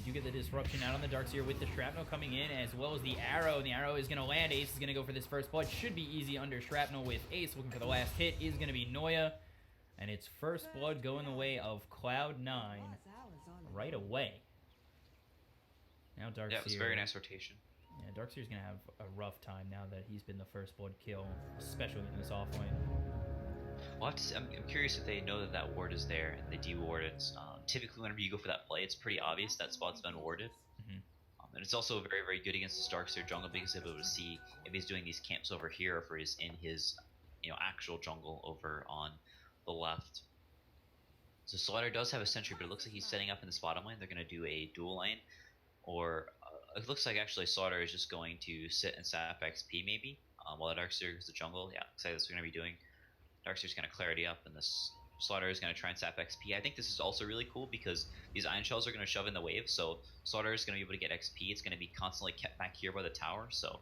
do get the disruption out on the Darkseer with the Shrapnel coming in, as well as the Arrow. And the Arrow is going to land. Ace is going to go for this first blood. Should be easy under Shrapnel with Ace. Looking for the last hit is going to be Noya. And it's first blood going the way of Cloud9 right away. Now Darkseer. Yeah, it was a very nice rotation. Yeah, Darkseer's going to have a rough time now that he's been the first blood kill, especially in this offlane. We'll have to see. I'm curious if they know that that ward is there and they de-ward it. Typically, whenever you go for that play, it's pretty obvious that spot's been warded. And it's also very, very good against this Darkseer jungle because they're able to see if he's doing these camps over here or if he's in his, actual jungle over on the left. So Slaughter does have a sentry, but it looks like he's setting up in this bottom lane. They're going to do a dual lane, or it looks like actually Slaughter is just going to sit and sap XP maybe while the Darkseer goes to jungle. Yeah, looks like that's what we're going to be doing. Darkseer's going to clarity up, and this Slaughter is going to try and sap XP. I think this is also really cool because these Iron Shells are going to shove in the wave, so Slaughter is going to be able to get XP. It's going to be constantly kept back here by the tower, so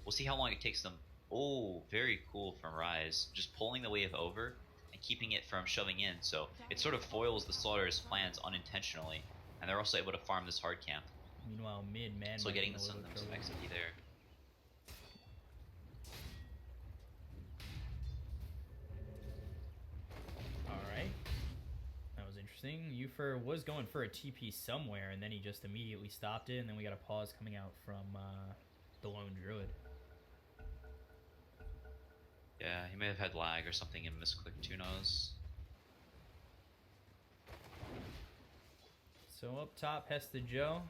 we'll see how long it takes them. Oh, very cool from Rise. Just pulling the wave over and keeping it from shoving in, so it sort of foils the Slaughter's plans unintentionally, and they're also able to farm this hard camp. Meanwhile, mid-man so getting some XP there. Alright. That was interesting. Yufer was going for a TP somewhere, and then he just immediately stopped it, and then we got a pause coming out from the Lone Druid. Yeah, he may have had lag or something and misclicked, who knows. So up top, Hesta Joe.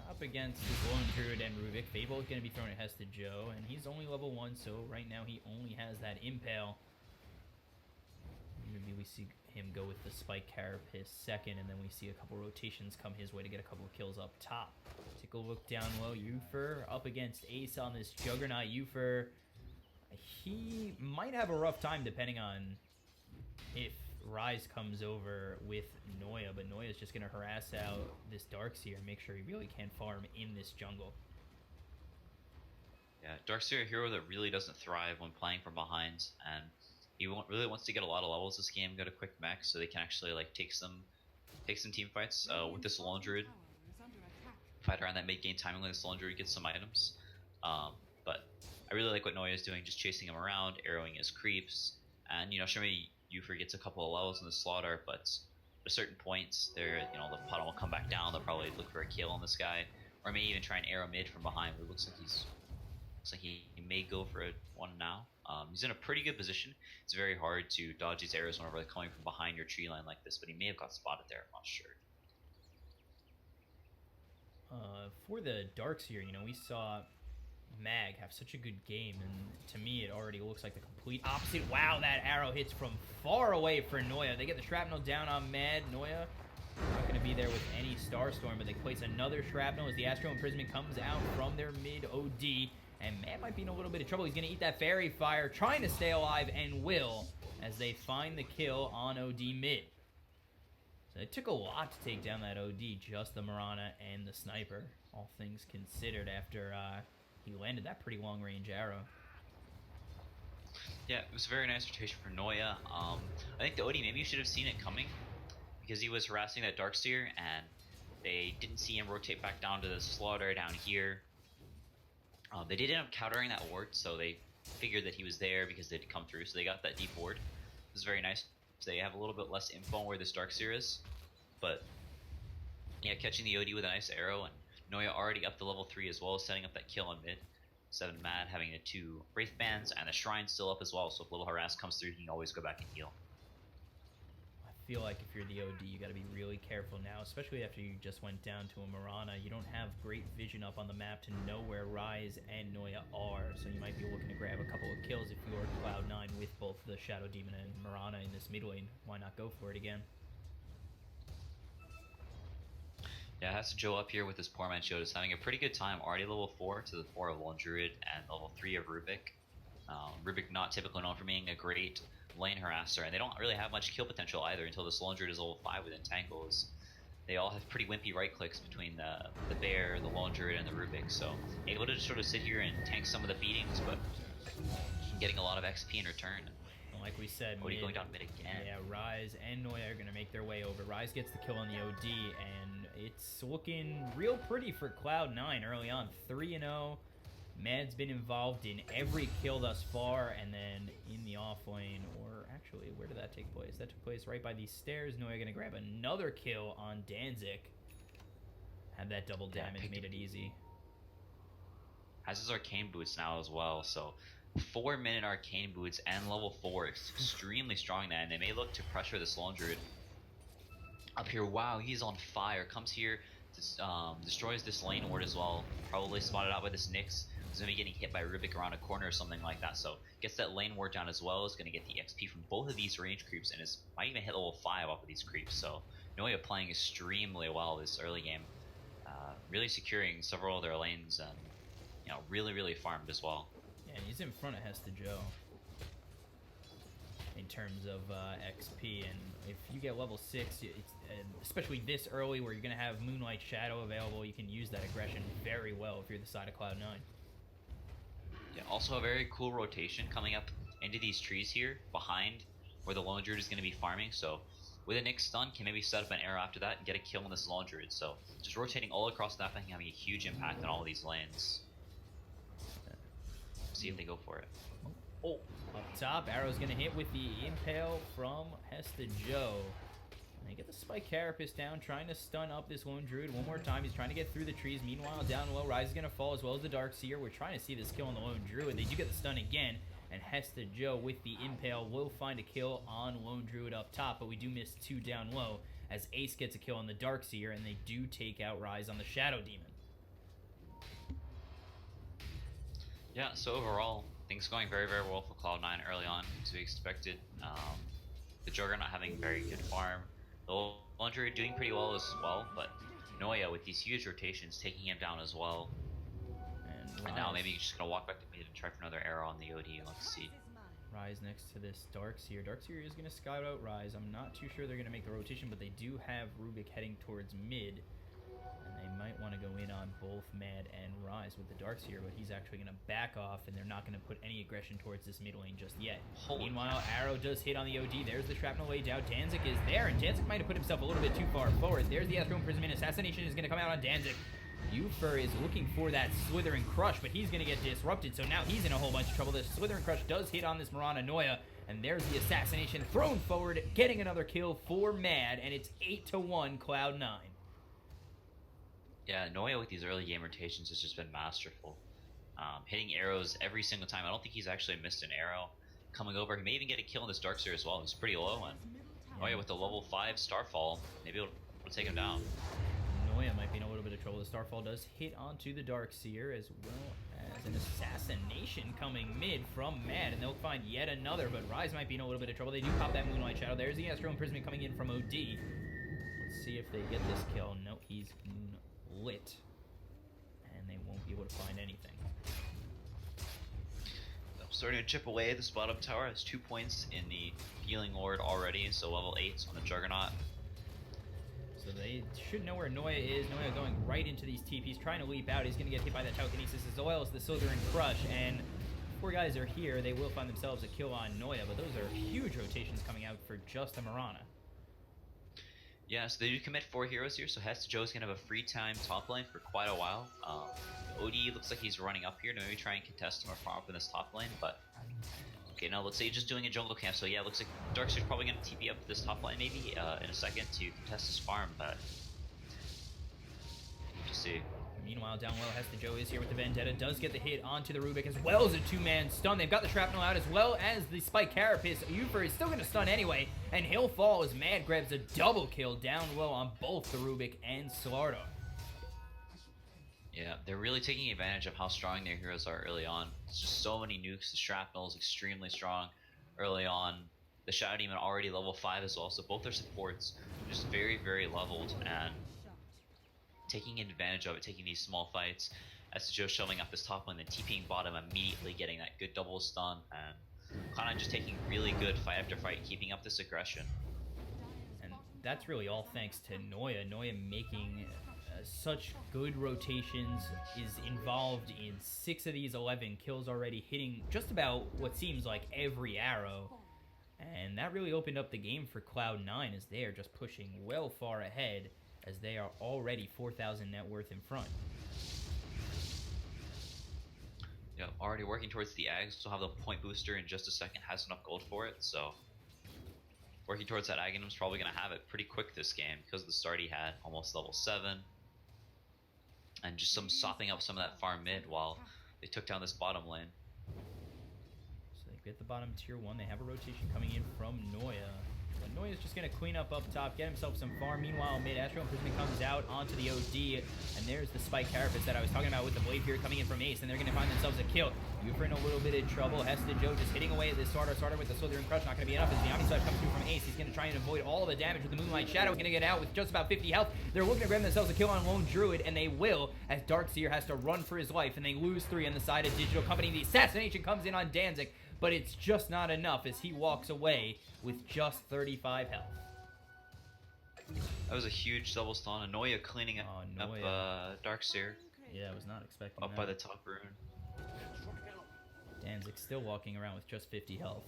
Up against his Lone Druid and Rubik. Fable is going to be thrown at Hesta Joe, and he's only level 1, so right now he only has that Impale. Maybe we see him go with the Spike Carapace second, and then we see a couple rotations come his way to get a couple of kills up top. Take a look down low. Yufer up against Ace on this Juggernaut. Yufer, he might have a rough time depending on if Rise comes over with Noya, but Noya's just going to harass out this Darkseer and make sure he really can farm in this jungle. Yeah, Darkseer, a hero that really doesn't thrive when playing from behind, and he really wants to get a lot of levels this game, go to quick mech, so they can actually take some team fights with this Lone Druid. Fight around that mid game timing when this Lone Druid gets some items. But I really like what Noya is doing, just chasing him around, arrowing his creeps, and sure maybe Yufer gets a couple of levels in the Slaughter, but at a certain point, the bottom will come back down. They'll probably look for a kill on this guy, or maybe even try and arrow mid from behind. But it looks like he may go for one now. He's in a pretty good position. It's very hard to dodge these arrows whenever they're coming from behind your tree line like this, but he may have got spotted there. I'm not sure. For the Darkseer, we saw Mag have such a good game, and to me it already looks like the complete opposite. Wow, that arrow hits from far away for Noya. They get the Shrapnel down on Mad. Noya not going to be there with any Starstorm, but they place another Shrapnel as the Astral Imprisonment comes out from their mid OD, and Mad might be in a little bit of trouble. He's going to eat that Fairy Fire, trying to stay alive, and will, as they find the kill on OD mid. So it took a lot to take down that OD, just the Mirana and the Sniper, all things considered, after he landed that pretty long-range arrow. Yeah, it was a very nice rotation for Noya. I think the OD maybe should have seen it coming because he was harassing that Darkseer, and they didn't see him rotate back down to the Slaughter down here. They did end up countering that ward, so they figured that he was there because they'd come through, so they got that deep ward. It was very nice. They have a little bit less info on where this Darkseer is, but yeah, catching the OD with a nice arrow, and Noya already up to level 3 as well, setting up that kill on mid. 7 Mad having the 2 Wraith Bands, and the Shrine still up as well, so if Little Harass comes through, he can always go back and heal. I feel like if you're the OD, you got to be really careful now, especially after you just went down to a Mirana. You don't have great vision up on the map to know where Rise and Noya are, so you might be looking to grab a couple of kills if you're Cloud9 with both the Shadow Demon and Mirana in this mid lane. Why not go for it again? Yeah, Hesta Joe up here with this poor man Show is having a pretty good time. Already level 4 to the 4 of Lone Druid and level 3 of Rubik. Rubik not typically known for being a great lane harasser, and they don't really have much kill potential either until this Lone Druid is level 5 with Entangles. They all have pretty wimpy right clicks between the Bear, the Lone Druid, and the Rubik, so able to sort of sit here and tank some of the beatings, but getting a lot of XP in return. Like we said, OD going down mid again. Yeah, Rise and Noya are going to make their way over. Rise gets the kill on the OD, and it's looking real pretty for Cloud9 early on. 3-0. Mad's been involved in every kill thus far, and then in the off lane, or actually, where did that take place? That took place right by these stairs. Noya gonna grab another kill on Danzig. Had that double damage, made it easy. Has his arcane boots now as well, so 4-minute arcane boots and level 4. It's extremely strong now, and they may look to pressure this Lone Druid. Up here, wow, he's on fire. Comes here, destroys this lane ward as well. Probably spotted out by this Nyx. He's going to be getting hit by Rubik around a corner or something like that. So gets that lane ward down as well. Is going to get the XP from both of these range creeps, and might even hit level 5 off of these creeps. So Noya playing extremely well this early game. Really securing several of their lanes and really farmed as well. Yeah, and he's in front of Hesta Joe in terms of XP, and if you get level 6, especially this early where you're going to have Moonlight Shadow available, you can use that aggression very well if you're the side of Cloud9. Yeah, also a very cool rotation coming up into these trees here behind where the Lone Druid is going to be farming, so with a Nyx stun, can maybe set up an arrow after that and get a kill on this Lone Druid. So just rotating all across the map and having a huge impact on all of these lanes. See if they go for it. Oh, up top, arrow's gonna hit with the impale from Hesta Joe. And they get the Spike Carapace down, trying to stun up this Lone Druid one more time. He's trying to get through the trees. Meanwhile, down low, Rise is gonna fall as well as the Darkseer. We're trying to see this kill on the Lone Druid. They do get the stun again, and Hesta Joe with the impale will find a kill on Lone Druid up top, but we do miss 2 down low as Ace gets a kill on the Darkseer, and they do take out Rise on the Shadow Demon. Yeah, so overall, things going very well for Cloud9 early on, as we expected. The Juggernaut having very good farm. The Lone Druid doing pretty well as well, but Noya with these huge rotations taking him down as well. And now maybe he's just going to walk back to mid and try for another arrow on the OD. Let's see. Rise next to this Darkseer. Darkseer is going to scout out Rise. I'm not too sure they're going to make the rotation, but they do have Rubik heading towards mid. And they might want to go in on both Mad and Rise with the Darkseer, but he's actually going to back off, and they're not going to put any aggression towards this mid lane just yet. Meanwhile, arrow does hit on the OD. There's the shrapnel laid out. Danzig is there, and Danzig might have put himself a little bit too far forward. There's the Astral Imprisonment. Assassination is going to come out on Danzig. Ufer is looking for that Slithering Crush, but he's going to get disrupted, so now he's in a whole bunch of trouble. The Slithering Crush does hit on this Mirana Noya, and there's the Assassination thrown forward, getting another kill for Mad, and it's 8-1 Cloud9. Yeah, Noya with these early game rotations has just been masterful. Hitting arrows every single time. I don't think he's actually missed an arrow. Coming over, he may even get a kill on this Darkseer as well. It's pretty low, and Noya with the level 5 Starfall, maybe it'll take him down. Noya might be in a little bit of trouble. The Starfall does hit onto the Darkseer, as well as an Assassination coming mid from Mad, and they'll find yet another, but Rise might be in a little bit of trouble. They do pop that Moonlight Shadow. There's the Astral Imprisonment coming in from OD. Let's see if they get this kill. No, he's lit, and they won't be able to find anything. Starting to chip away. This bottom tower has 2 points in the Healing Ward already, so level 8 on the Juggernaut. So they should know where Noya is. Noya going right into these TPs, trying to leap out. He's going to get hit by that Telekinesis as well as the Slithering Crush, and 4 guys are here. They will find themselves a kill on Noya, but those are huge rotations coming out for just a Mirana. Yeah, so they do commit 4 heroes here, so Hesta Joe's going to have a free time top lane for quite a while. OD looks like he's running up here to maybe try and contest him or farm up in this top lane, but... Okay, now let's say he's just doing a jungle camp, so yeah, looks like Darkseer's probably going to TP up this top lane maybe in a second to contest his farm, but... We'll just see. Meanwhile, down low, Hesta Joe is here with the Vendetta, does get the hit onto the Rubik as well as a 2-man stun. They've got the Shrapnel out as well as the Spike Carapace. Ufer is still going to stun anyway, and he'll fall as Mad grabs a double kill down low on both the Rubik and Slardar. Yeah, they're really taking advantage of how strong their heroes are early on. It's just so many nukes. The Shrapnel is extremely strong early on. The Shadow Demon already level 5 as well, so both their supports are just very leveled and taking advantage of it, taking these small fights. Hesta Joe showing up this top lane, then TPing bottom, immediately getting that good double stun, and kind of just taking really good fight after fight, keeping up this aggression. And that's really all thanks to Noya. Noya making such good rotations, is involved in 6 of these 11 kills already, hitting just about what seems like every arrow. And that really opened up the game for Cloud9 as they are just pushing well far ahead. as they are already 4,000 net worth in front. Yeah, already working towards the Ags. Still have the point booster in just a second. Has enough gold for it, so working towards that Ag Item's probably going to have it pretty quick this game because of the start he had, almost level 7. And just some sopping up some of that farm mid while they took down this bottom lane. So they get the bottom tier 1. They have a rotation coming in from Noya. But Noya's just going to clean up top, get himself some farm. Meanwhile, mid Astral Imprisonment comes out onto the OD. And there's the Spike Carapace that I was talking about with the Blade here coming in from Ace. And they're going to find themselves a kill. Ufer in a little bit of trouble. Hesta Joe just hitting away at this starter with the Slithering Crush. Not going to be enough as the Omni Slash comes through from Ace. He's going to try and avoid all of the damage with the Moonlight Shadow. He's going to get out with just about 50 health. They're looking to grab themselves a kill on Lone Druid, and they will, as Darkseer has to run for his life, and they lose 3 on the side of Digital Company. The assassination comes in on Danzig, but it's just not enough as he walks away with just 35 health. That was a huge double stun. Noya cleaning up Darkseer. Yeah, I was not expecting up that. By the top rune. Danzig still walking around with just 50 health.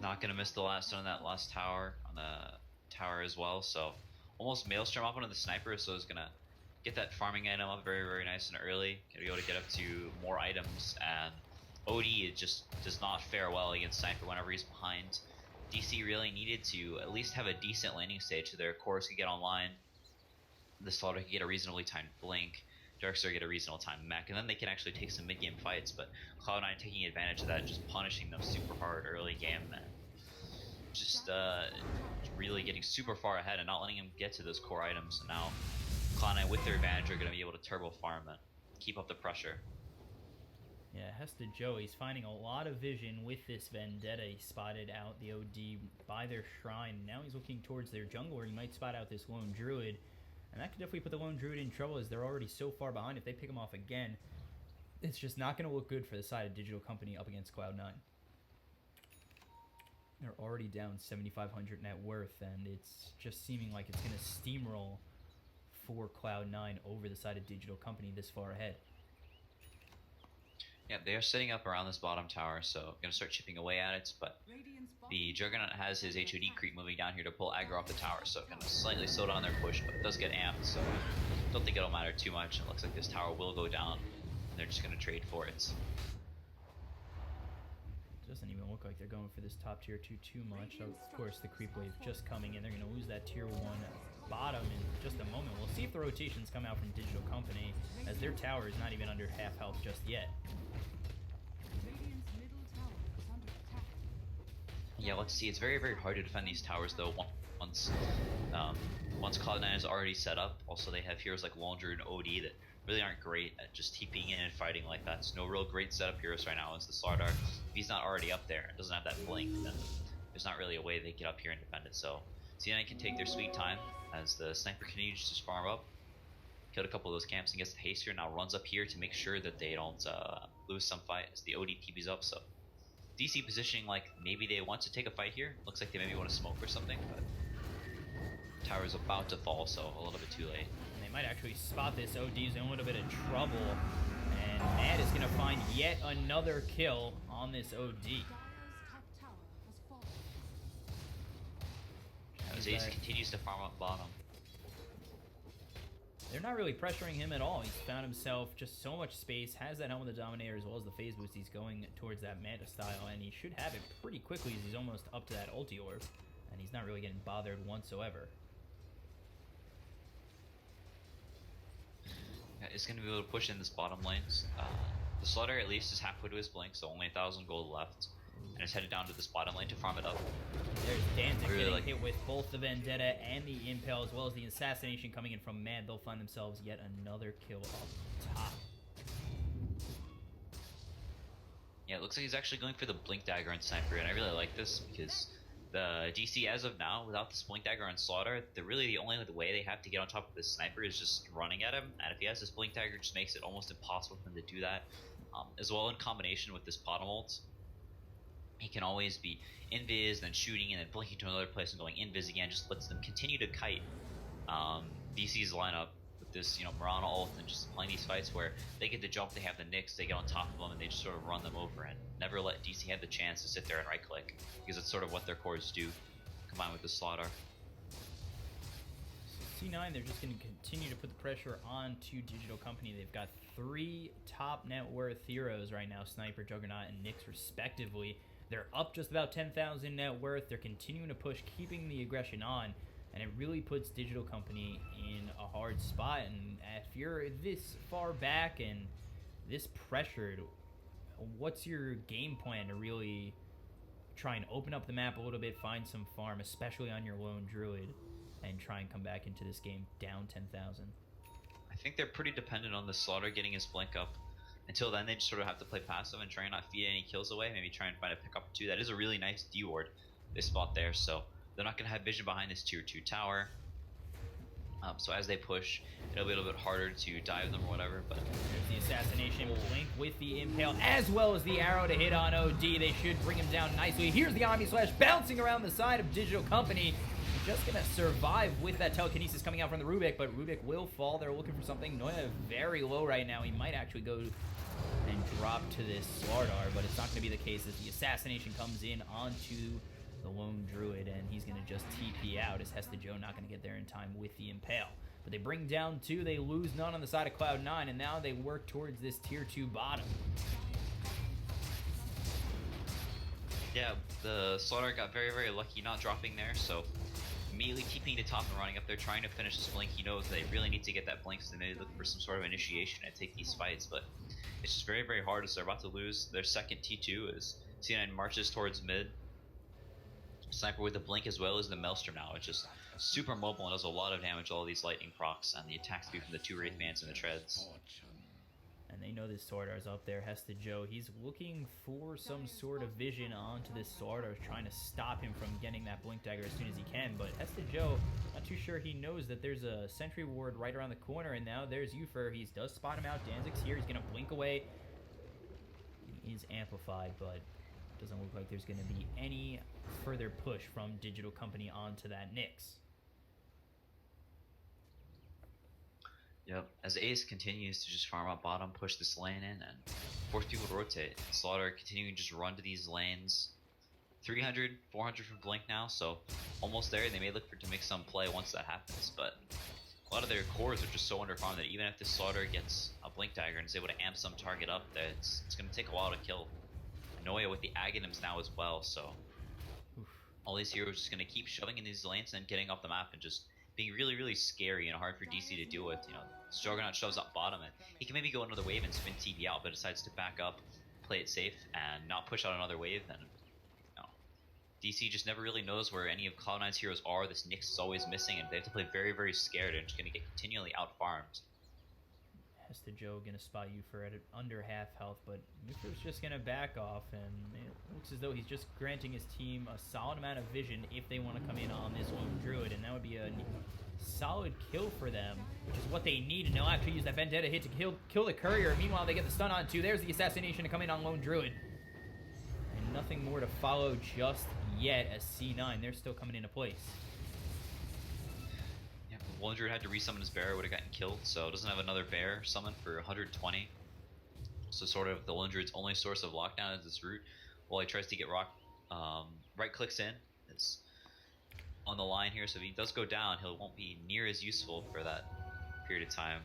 Not gonna miss the last one on that last tower, on the tower as well. So almost Maelstrom up onto the sniper, so it's gonna get that farming item up very, very nice and early. Gonna be able to get up to more items, and OD it just does not fare well against sniper whenever he's behind. DC really needed to at least have a decent landing stage so their cores could get online. The Slaughter could get a reasonably timed blink, Darkseer get a reasonable timed mech, and then they can actually take some mid-game fights, but Cloud9 taking advantage of that and just punishing them super hard early game, and just really getting super far ahead and not letting them get to those core items. And now Cloud9 with their advantage are going to be able to turbo farm and keep up the pressure. Yeah, Hesta Joe, he's finding a lot of vision with this Vendetta. He spotted out the OD by their shrine. Now he's looking towards their jungle where he might spot out this Lone Druid. And that could definitely put the Lone Druid in trouble as they're already so far behind. If they pick him off again, it's just not going to look good for the side of Digital Company up against Cloud9. They're already down 7,500 net worth, and it's just seeming like it's going to steamroll for Cloud9 over the side of Digital Company this far ahead. Yeah, they are setting up around this bottom tower, so I'm going to start chipping away at it, but the Juggernaut has his HOD creep moving down here to pull aggro off the tower, so going to slightly slow down their push, but it does get amped, so I don't think it'll matter too much. It looks like this tower will go down, and they're just going to trade for it. Doesn't even look like they're going for this top tier 2 too much. Of course, the creep wave just coming in. They're going to lose that tier 1 bottom in just a moment. We'll see if the rotations come out from Digital Company, as their tower is not even under half health just yet. Yeah, let's see. It's very, very hard to defend these towers, though, once Cloud9 is already set up. Also, they have heroes like Lone Druid and OD that really aren't great at just TPing in and fighting like that. So no real great setup heroes right now as the Slardar. If he's not already up there and doesn't have that blink, then there's not really a way they get up here and defend it. So C9 can take their sweet time as the sniper continues to just farm up. Killed a couple of those camps and gets the haste here. Now runs up here to make sure that they don't lose some fight as the OD TP's up. So DC positioning like maybe they want to take a fight here. Looks like they maybe want to smoke or something, but tower's about to fall, so a little bit too late. And they might actually spot this. OD's in a little bit of trouble, and Mad is going to find yet another kill on this OD. As Ace continues to farm up bottom. They're not really pressuring him at all. He's found himself just so much space, has that Helm of the Dominator as well as the phase boost. He's going towards that Manta style, and he should have it pretty quickly as he's almost up to that ulti orb, and he's not really getting bothered whatsoever. Yeah, it's going to be able to push in this bottom lanes. The Slaughter at least is halfway to his blink, so only 1,000 gold left. And is headed down to this bottom lane to farm it up. There's Danzig getting hit with both the Vendetta and the Impale, as well as the assassination coming in from Mad. They'll find themselves yet another kill up top. Yeah, it looks like he's actually going for the Blink Dagger and Sniper, and I really like this because the DC as of now, without this Blink Dagger and Slaughter, the only way they have to get on top of this Sniper is just running at him, and if he has this Blink Dagger, it just makes it almost impossible for him to do that. As well, in combination with this bottom ult, he can always be invis, then shooting, and then blinking to another place and going invis again. Just lets them continue to kite DC's lineup with this, Mirana ult and just playing these fights where they get the jump, they have the Nyx, they get on top of them, and they just sort of run them over and never let DC have the chance to sit there and right-click, because it's sort of what their cores do, combined with the slaughter. C9, they're just going to continue to put the pressure on to Digital Company. They've got 3 top net worth heroes right now, Sniper, Juggernaut, and Nyx respectively. They're up just about 10,000 net worth. They're continuing to push, keeping the aggression on, and it really puts Digital Company in a hard spot. And if you're this far back and this pressured, what's your game plan to really try and open up the map a little bit, find some farm, especially on your lone druid, and try and come back into this game down 10,000? I think they're pretty dependent on the slaughter getting his blink up. Until then, they just sort of have to play passive and try and not feed any kills away. Maybe try and find a pick up or 2. That is a really nice D ward they spot there, so they're not going to have vision behind this tier 2 tower. So as they push, it'll be a little bit harder to dive them or whatever. But there's the assassination blink with the impale, as well as the arrow to hit on OD. They should bring him down nicely. Here's the Omni Slash bouncing around the side of Digital Company. Just going to survive with that telekinesis coming out from the Rubik, but Rubik will fall. They're looking for something. Noya very low right now. He might actually go and drop to this Slardar, but it's not going to be the case as the assassination comes in onto the lone druid, and he's going to just TP out as Hesta Joe not going to get there in time with the impale. But they bring down 2. They lose none on the side of Cloud9, and now they work towards this tier 2 bottom. Yeah, the Slaughter got very, very lucky not dropping there, so immediately keeping the top and running up there, trying to finish this blink. He knows they really need to get that blink, so they may look for some sort of initiation and take these fights, but it's just very, very hard as they're about to lose their second T2 as C9 marches towards mid. Sniper with the blink as well as the Maelstrom now. It's just super mobile and does a lot of damage, all these lightning procs, and the attack speed from the 2 Wraith Bands and the treads. And they know this Sardar's up there. Hesta Joe, he's looking for some sort of vision onto this Sardar, trying to stop him from getting that Blink Dagger as soon as he can. But Hesta Joe, not too sure he knows that there's a Sentry Ward right around the corner. And now there's Ufer. He does spot him out. Danzig's here. He's going to blink away. He is amplified, but doesn't look like there's going to be any further push from Digital Company onto that Nyx. Yep, as Ace continues to just farm up bottom, push this lane in, and force people to rotate. Slaughter continuing to just run to these lanes. 300, 400 for Blink now, so almost there. They may look to make some play once that happens, but a lot of their cores are just so underfarmed that even if this Slaughter gets a Blink Dagger and is able to amp some target up, that it's going to take a while to kill. Noya with the Aghanims now as well, so all these heroes are just going to keep shoving in these lanes and getting off the map and just being really, really scary and hard for DC to deal with. Juggernaut shoves up bottom, and he can maybe go another wave and spin TB out, but decides to back up, play it safe, and not push out another wave. And DC just never really knows where any of Cloud9's heroes are. This Nyx is always missing, and they have to play very, very scared and just going to get continually out-farmed. Hesta Joe gonna spot Ufer at under half health, but Ufer's just gonna back off, and it looks as though he's just granting his team a solid amount of vision if they want to come in on this lone druid, and that would be a solid kill for them, which is what they need, and they'll actually use that Vendetta hit to kill the courier. Meanwhile, they get the stun on too. There's the assassination to come in on lone druid, and nothing more to follow just yet as C9, they're still coming into place. Lone Druid had to resummon his bear, would have gotten killed, so doesn't have another bear summon for 120. So sort of the Lone Druid's only source of lockdown is this route. While he tries to get right clicks in, it's on the line here, so if he does go down, he won't be near as useful for that period of time.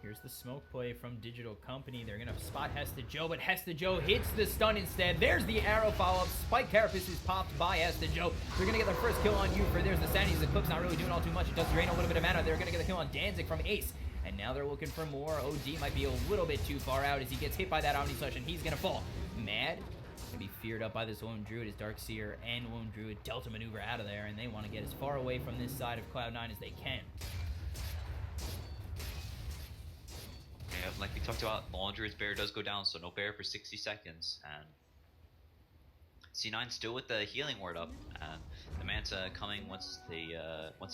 Here's the smoke play from Digital Company. They're going to spot Hesta Joe, but Hesta Joe hits the stun instead. There's the arrow follow-up. Spike Carapace is popped by Hesta Joe. They're going to get their first kill on Ufer. There's the Sanity's Eclipse, not really doing all too much. It does drain a little bit of mana. They're going to get the kill on Danzig from Ace. And now they're looking for more. OD might be a little bit too far out as he gets hit by that Omni Slash, and he's going to fall. Mad. Going to be feared up by this Lone Druid as Darkseer and Lone Druid Delta maneuver out of there, and they want to get as far away from this side of Cloud9 as they can. Yeah, like we talked about, the Lone Druid's bear does go down, so no bear for 60 seconds, and C9 still with the healing ward up, and the Manta coming once he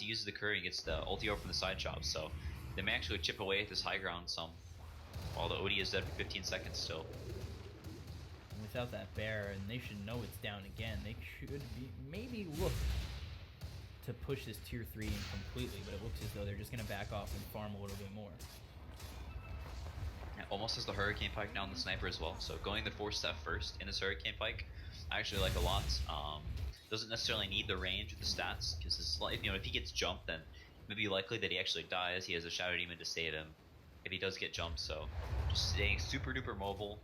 uses the curry and gets the ulti over from the side chop, so they may actually chip away at this high ground some, while the OD is dead for 15 seconds still. Without that bear, and they should know it's down again, they should be maybe look to push this tier 3 in completely, but it looks as though they're just going to back off and farm a little bit more. Yeah, almost has the Hurricane Pike now on the Sniper as well, so going the 4-step first in this Hurricane Pike, I actually like a lot. Doesn't necessarily need the range of the stats, because if he gets jumped, then it may be likely that he actually dies. He has a Shadow Demon to save him if he does get jumped, so just staying super duper mobile,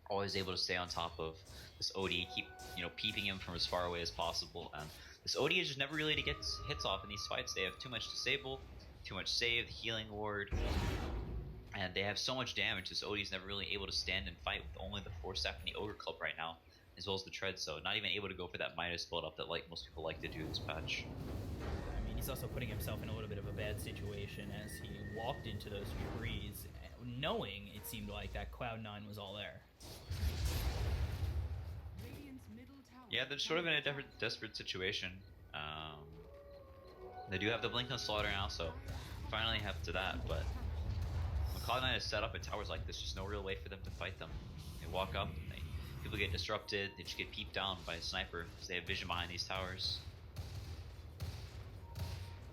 always able to stay on top of this OD, keep peeping him from as far away as possible, and this OD is just never really to get hits off in these fights. They have too much disable, too much save, healing ward, and they have so much damage. This OD is never really able to stand and fight with only the 4-step and the Ogre Club right now, as well as the Tread, so not even able to go for that Midas build up that most people like to do this patch. I mean, he's also putting himself in a little bit of a bad situation as he walked into those trees, knowing it seemed like that Cloud9 was all there. Yeah, they're sort of in a desperate situation. They do have the Blink on Slaughter now, so finally have to that, but when Cloud9 is set up in towers like this, there's no real way for them to fight them. They walk up, and people get disrupted, they just get peeped down by a sniper, because they have vision behind these towers.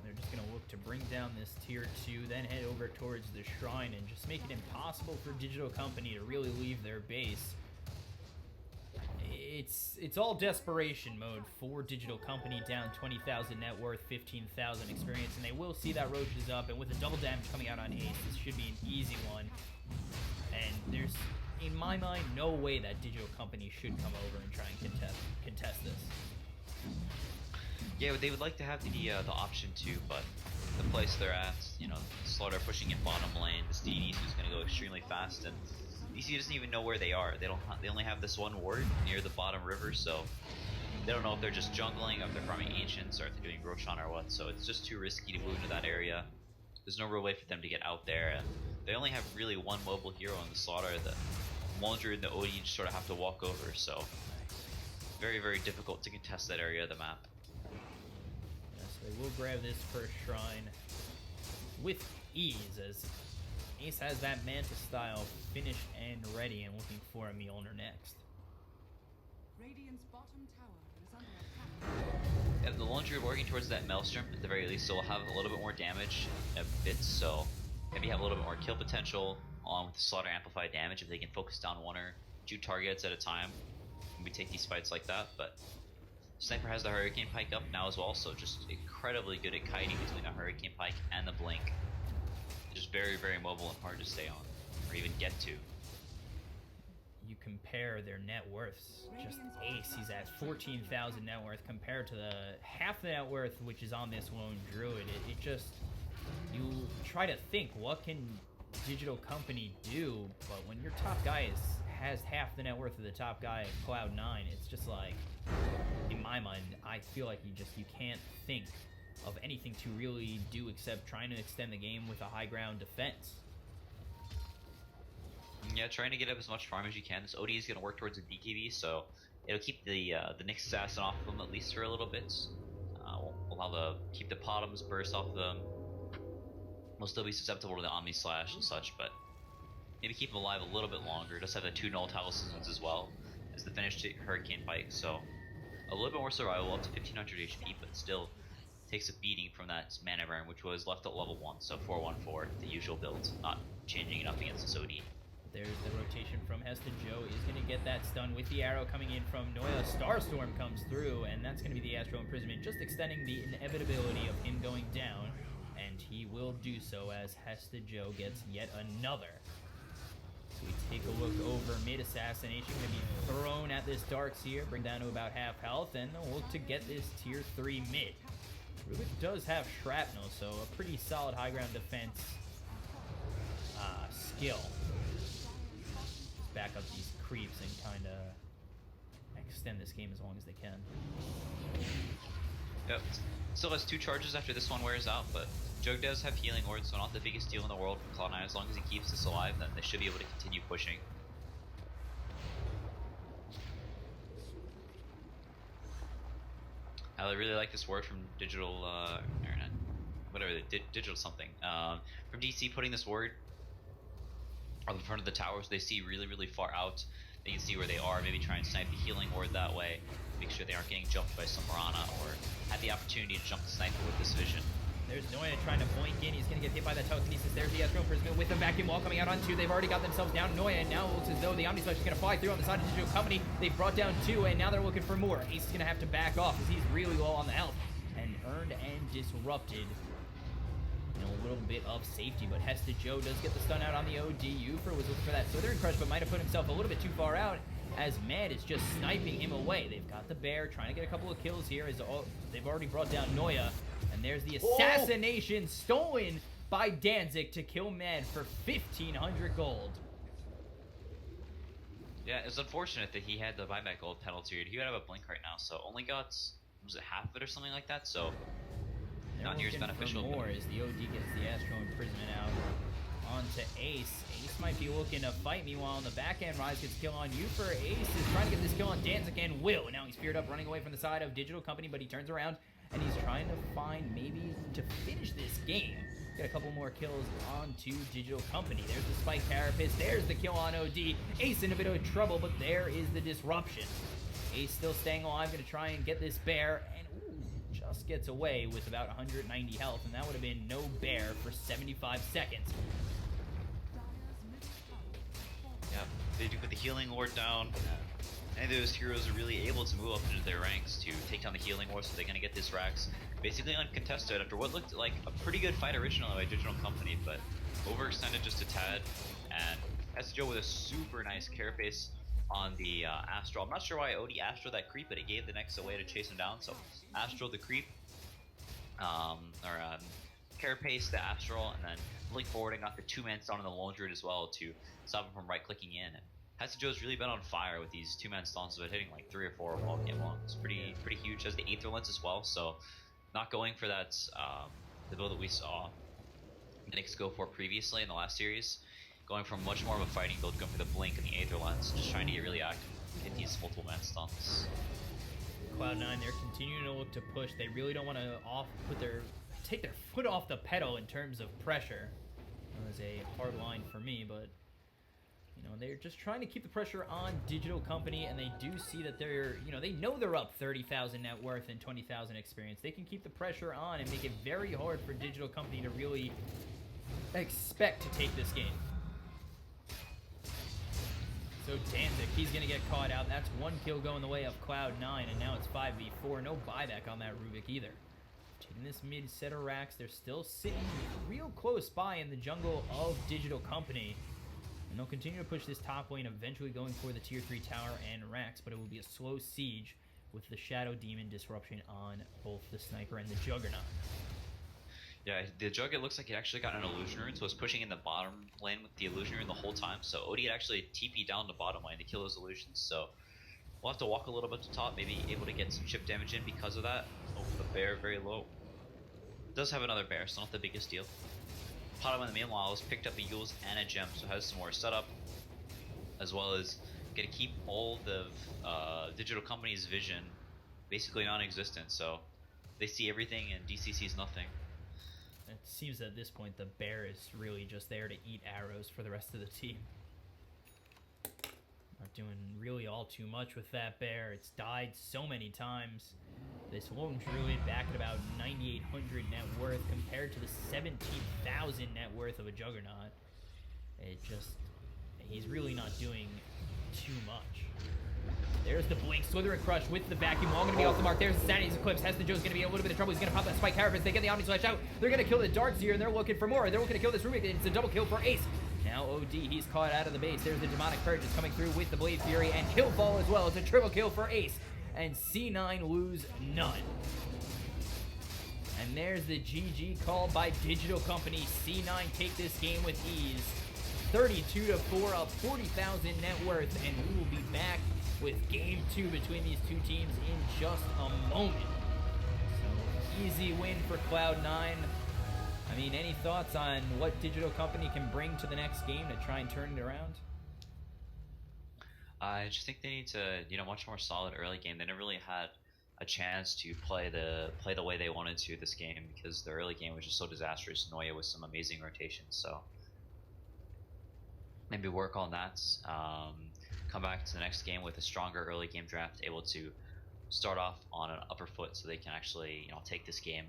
They're just going to look to bring down this tier 2, then head over towards the shrine, and just make it impossible for Digital Company to really leave their base. It's all desperation mode for Digital Company, down 20,000 net worth, 15,000 experience, and they will see that Roche is up, and with the double damage coming out on Ace, this should be an easy one. And there's, in my mind, no way that Digital Company should come over and try and contest this. Yeah, they would like to have the option to, but the place they're at, Slaughter pushing in bottom lane, this DD who's going to go extremely fast, and DC doesn't even know where they are. They only have this one ward near the bottom river, so they don't know if they're just jungling, or if they're farming Ancients, or if they're doing Roshan or what, so it's just too risky to move into that area. There's no real way for them to get out there, and they only have really one mobile hero in the Slaughter. The Mulder and the OD just sort of have to walk over, so very, very difficult to contest that area of the map. Yes, they will grab this first shrine with ease, as Ace has that Manta style finished and ready, and looking for a Mjolnir next. Radiant's bottom tower is under attack. Yeah, the launcher working towards that Maelstrom, at the very least, so will have a little bit more damage a bit, so maybe have a little bit more kill potential, along with the Slaughter amplified damage if they can focus down 1 or 2 targets at a time when we take these fights like that. But Sniper has the Hurricane Pike up now as well, so just incredibly good at kiting between the Hurricane Pike and the Blink. Just very, very mobile and hard to stay on, or even get to. You compare their net worths, just Ace, he's at 14,000 net worth compared to the half the net worth which is on this lone Druid. It just, you try to think, what can Digital Company do? But when your top guy has half the net worth of the top guy at Cloud9, it's just like, in my mind, I feel like you can't think of anything to really do except trying to extend the game with a high ground defense. Yeah, trying to get up as much farm as you can. This OD is going to work towards a BKB, so it'll keep the Nyx assassin off of them at least for a little bit. We'll keep the Bottoms burst off of them. We'll still be susceptible to the Omni Slash and such, but maybe keep him alive a little bit longer. Just have the 2 null talismans as well as the finished Hurricane Pike, so a little bit more survival, up to 1500 HP, but still takes a beating from that mana burn, which was left at level 1, so 4-1-4, the usual build, not changing enough against this OD. There's the rotation from Heston. Joe is going to get that stun with the arrow coming in from Noya. Starstorm comes through, and that's going to be the Astral Imprisonment, just extending the inevitability of him going down, and he will do so as Heston Joe gets yet another. So we take a look over mid. Assassination going to be thrown at this Darkseer, bring down to about half health, and they'll look to get this tier 3 mid. Rubik does have Shrapnel, so a pretty solid high ground defense skill. Just back up these creeps and kind of extend this game as long as they can. Yep. Still has 2 charges after this one wears out, but Jug does have healing ward, so not the biggest deal in the world for Cloud9. As long as he keeps this alive, then they should be able to continue pushing. I really like this word from Digital, Digital something. From DC, putting this word on the front of the towers, they see really, really far out. They can see where they are, maybe try and snipe the healing ward that way, make sure they aren't getting jumped by some Mirana, or have the opportunity to jump the sniper with this vision. There's Noya trying to boink in. He's going to get hit by that telekinesis. There's the Astro Prism with the vacuum wall coming out on 2. They've already got themselves down. Noya, and now it looks as though the Omni Slash is going to fly through on the side of Digital Company. They've brought down 2, and now they're looking for more. Ace is going to have to back off as he's really low on the health. And earned and disrupted. A little bit of safety, but Hesta Joe does get the stun out on the OD. Ufer was looking for that Slithering Crush, but might have put himself a little bit too far out as Mad is just sniping him away. They've got the bear, trying to get a couple of kills here. They've already brought down Noya, and there's the assassination stolen by Danzig to kill Mad for 1,500 gold. Yeah, it's unfortunate that he had the buyback gold penalty. He would have a blink right now, so only got, was it half of it or something like that? So not near as beneficial. More as the OD gets the Astro Imprisonment out onto Ace. Ace might be looking to fight. Meanwhile, on the back end, Rise gets kill on Ufer. Ace is trying to get this kill on Danzig and will. Now he's feared up, running away from the side of Digital Company, but he turns around and he's trying to find maybe to finish this game. Get a couple more kills onto Digital Company. There's the Spike Carapace. There's the kill on OD. Ace in a bit of trouble, but there is the disruption. Ace still staying alive, going to try and get this bear, and just gets away with about 190 health, and that would have been no bear for 75 seconds. Yeah, they do put the healing ward down. Any of those heroes are really able to move up into their ranks to take down the healing ward, so they're going to get this Rax basically uncontested after what looked like a pretty good fight originally by Digital Company, but overextended just a tad. And Joe with a super nice carapace on the Astral. I'm not sure why OD Astral that creep, but it gave the next away to chase him down. So Astral the creep, carapace the Astral, and then link forwarding got the 2-man stun on the Lone Druid as well to stop him from right-clicking in. And Joe's really been on fire with these 2-man stuns, but hitting like 3 or 4 while game long. It's pretty huge. Has the Aether Lens as well, so not going for that the build that we saw Nyx go for previously in the last series. Going from much more of a fighting build, going for the Blink and the Aether Lens, just trying to get really active, hit these multiple man stuns. Cloud9, they're continuing to look to push. They really don't want to take their foot off the pedal in terms of pressure. That was a hard line for me, but they're just trying to keep the pressure on Digital Company, and they do see that they know they're up 30,000 net worth and 20,000 experience. They can keep the pressure on and make it very hard for Digital Company to really expect to take this game. So Danzig, he's going to get caught out. That's 1 kill going the way of Cloud9, and now it's 5v4. No buyback on that Rubik either. Taking this mid set of racks, they're still sitting real close by in the jungle of Digital Company. And they'll continue to push this top lane, eventually going for the tier 3 tower and racks, but it will be a slow siege with the Shadow Demon disruption on both the Sniper and the Juggernaut. Yeah, the Jug, it looks like it actually got an Illusion Rune, so it's pushing in the bottom lane with the Illusion Rune the whole time. So OD had actually TP down the bottom lane to kill those Illusions, so we'll have to walk a little bit to top, maybe able to get some chip damage in because of that. Oh, the bear very low. It does have another bear, so not the biggest deal. Potem in the meanwhile has picked up a Yules and a gem, so has some more setup, as well as gonna keep all the Digital Company's vision basically non-existent, so they see everything and DC sees nothing. It seems at this point the bear is really just there to eat arrows for the rest of the team. Not doing really all too much with that bear. It's died so many times. This Lone Druid back at about 9,800 net worth compared to the 17,000 net worth of a Juggernaut. He's really not doing too much. There's the Blink, Slither and Crush with the vacuum, all going to be off the mark. There's the Sanity's Eclipse. Hesta Joe's going to be in a little bit of trouble. He's going to pop that Spike Carapace. They get the Omni Slash out. They're going to kill the Darks here, and they're looking for more. They're looking to kill this Rubik. It's a double kill for Ace. Now OD, he's caught out of the base. There's the Demonic Purge is coming through with the Blade Fury, and Killfall as well. It's a triple kill for Ace, and C9 lose none. And there's the GG call by Digital Company. C9 take this game with ease. 32-4, up 40,000 net worth, and we will be back with game 2 between these two teams in just a moment. So, easy win for Cloud9. I mean, any thoughts on what Digital Company can bring to the next game to try and turn it around? I just think they need to, much more solid early game. They never really had a chance to play the way they wanted to this game because the early game was just so disastrous. Noya with some amazing rotations, so maybe work on that. come back to the next game with a stronger early game draft, able to start off on an upper foot so they can actually, take this game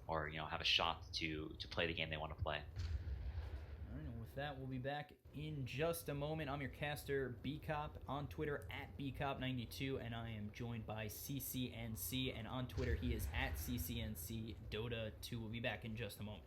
or, have a shot to play the game they want to play. All right, and with that, we'll be back in just a moment. I'm your caster, BCop, on Twitter at BCop92, and I am joined by CCNC, and on Twitter he is at CCNC Dota 2. We'll be back in just a moment.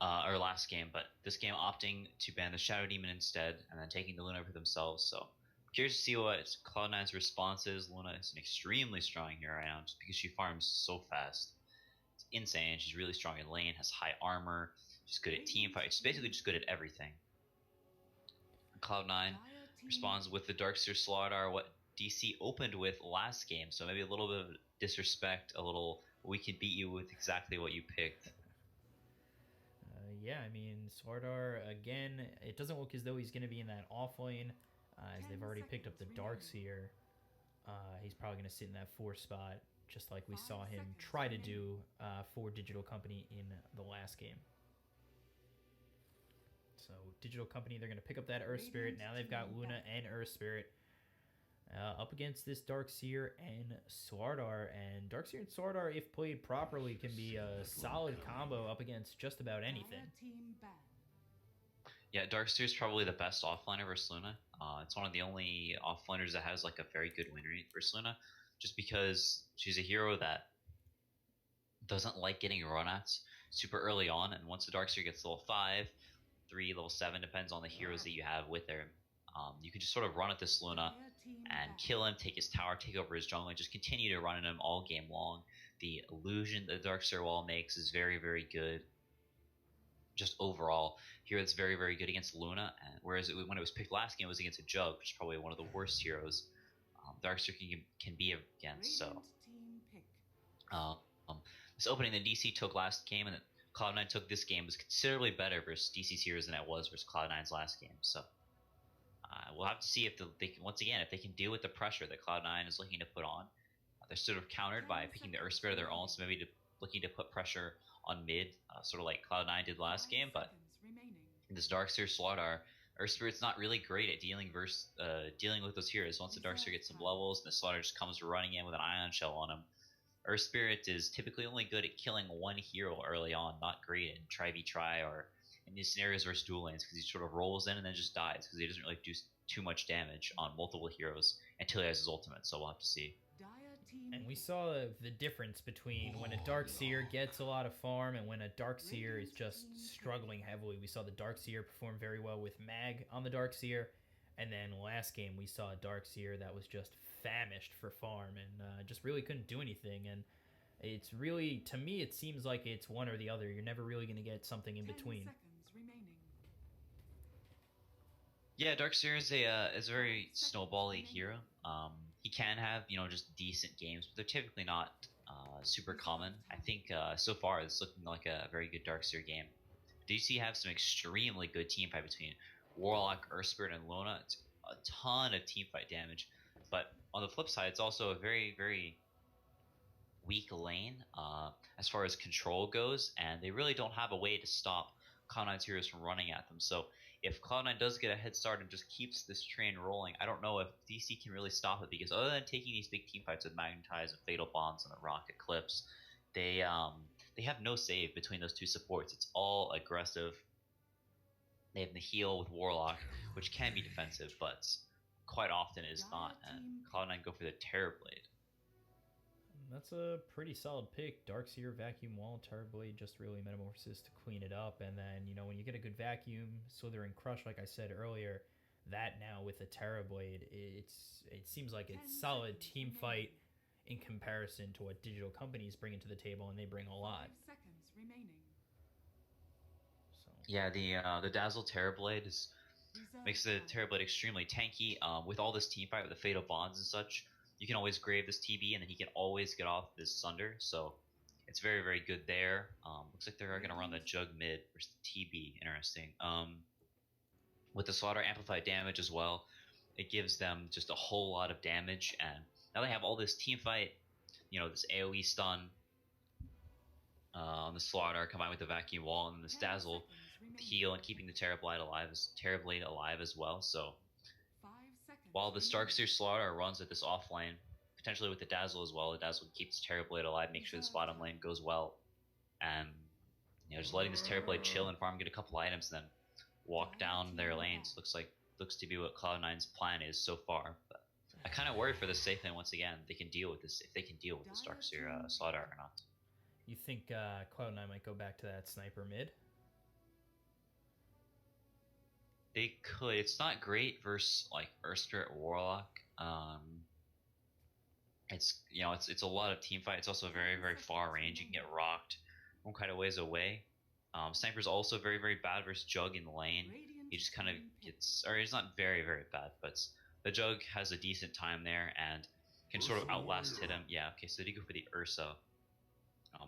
or last game, but this game opting to ban the Shadow Demon instead, and then taking the Luna for themselves. So curious to see what Cloud9's response is. Luna is an extremely strong hero right now, just because she farms so fast. It's insane. She's really strong in lane, has high armor, she's good at team fight. She's basically just good at everything. Cloud9 responds with the Darkseer Slardar, what DC opened with last game, so maybe a little bit of disrespect, a little, we can beat you with exactly what you picked. Yeah, I mean, Swardar, again, it doesn't look as though he's going to be in that off lane, as they've already picked up the Darkseer. He's probably going to sit in that 4 spot, just like we saw him try to do for Digital Company in the last game. So, Digital Company, they're going to pick up that Earth Spirit. Now they've got Luna and Earth Spirit up against this Darkseer and Swardar. And Darkseer and Swardar, if played properly, can be a solid combo up against just about anything. Yeah, Darkseer is probably the best offliner versus Luna. It's one of the only offliners that has like a very good win rate versus Luna, just because she's a hero that doesn't like getting run at super early on, and once the Darkseer gets level 5, 3, level 7, depends on the heroes that you have with her, you can just sort of run at this Luna and kill him, take his tower, take over his jungle, and just continue to run at him all game long. The illusion that the Darkseer wall makes is very, very good. Just overall, hero that's very, very good against Luna, and whereas when it was picked last game, it was against a Jug, which is probably one of the worst heroes Darkseer can be against. So, this opening that DC took last game and that Cloud9 took this game was considerably better versus DC's heroes than it was versus Cloud9's last game. So, we'll have to see if they can, once again, if they can deal with the pressure that Cloud9 is looking to put on. They're sort of countered by picking the Earth Spirit of their own, so maybe looking to put pressure on mid, sort of like Cloud9 did last game. But in this Darkseer Slardar, Earth Spirit's not really great at dealing with those heroes. Once the Darkseer gets some levels, and the Slardar just comes running in with an Ion Shell on him. Earth Spirit is typically only good at killing one hero early on, not great in try-v-try or in these scenarios versus dual lanes, because he sort of rolls in and then just dies, because he doesn't really do too much damage on multiple heroes until he has his ultimate, so we'll have to see. And we saw the difference between when a Darkseer gets a lot of farm and when a Darkseer is just struggling heavily. We saw the Darkseer perform very well with Mag on the Darkseer, and then last game we saw a Darkseer that was just famished for farm and just really couldn't do anything. And it's really, to me, it seems like it's one or the other. You're never really going to get something in between. Yeah, Darkseer is a very snowbally hero. He can have, just decent games, but they're typically not super common. I think so far it's looking like a very good Darkseer game. DC have some extremely good teamfight between Warlock, Earth Spirit, and Luna. It's a ton of teamfight damage, but on the flip side, it's also a very, very weak lane as far as control goes, and they really don't have a way to stop Cloud9's heroes from running at them. So if Cloud9 does get a head start and just keeps this train rolling, I don't know if DC can really stop it, because other than taking these big team fights with Magnetize and Fatal Bombs and the Rocket Clips, they have no save between those two supports. It's all aggressive. They have the heal with Warlock, which can be defensive, but quite often is not, and Cloud9 go for the Terrorblade. That's a pretty solid pick. Darkseer, Vacuum Wall, Terrorblade, just really Metamorphosis to clean it up. And then, when you get a good Vacuum, Slither Crush, like I said earlier, that now with a Terrorblade, it seems like it's solid team fight in comparison to what Digital Companies bring into the table, and they bring a lot. So. Yeah, the Dazzle Terrorblade makes the Terrorblade extremely tanky. With all this team fight with the Fatal Bonds and such, you can always grave this TB, and then he can always get off this Sunder, so it's very, very good there. Looks like they're going to run the Jug mid versus the TB. Interesting. With the Slaughter amplified damage as well, it gives them just a whole lot of damage, and now they have all this team fight, this AoE stun on the Slaughter combined with the Vacuum Wall, and then this Dazzle, the heal, and keeping the Terrorblade alive as well. So while the Darkseer Slaughter runs at this offlane, potentially with the Dazzle as well, the Dazzle keeps Terrorblade alive, make sure this bottom lane goes well, and just letting this Terrorblade chill and farm, get a couple items, and then walk down their lanes looks to be what Cloud9's plan is so far. But I kind of worry for the safe lane once again. They can deal with this, if they can deal with this Darkseer Slaughter or not. You think Cloud9 might go back to that sniper mid? They could. It's not great versus like Earth Spirit Warlock. It's a lot of team fight. It's also very far range. You can get rocked from kind of ways away. Sniper's also very bad versus Jug in the lane. He just kind of gets, or he's not very bad, but the Jug has a decent time there and can sort of outlast hit him. Yeah, okay, so did he go for the Ursa?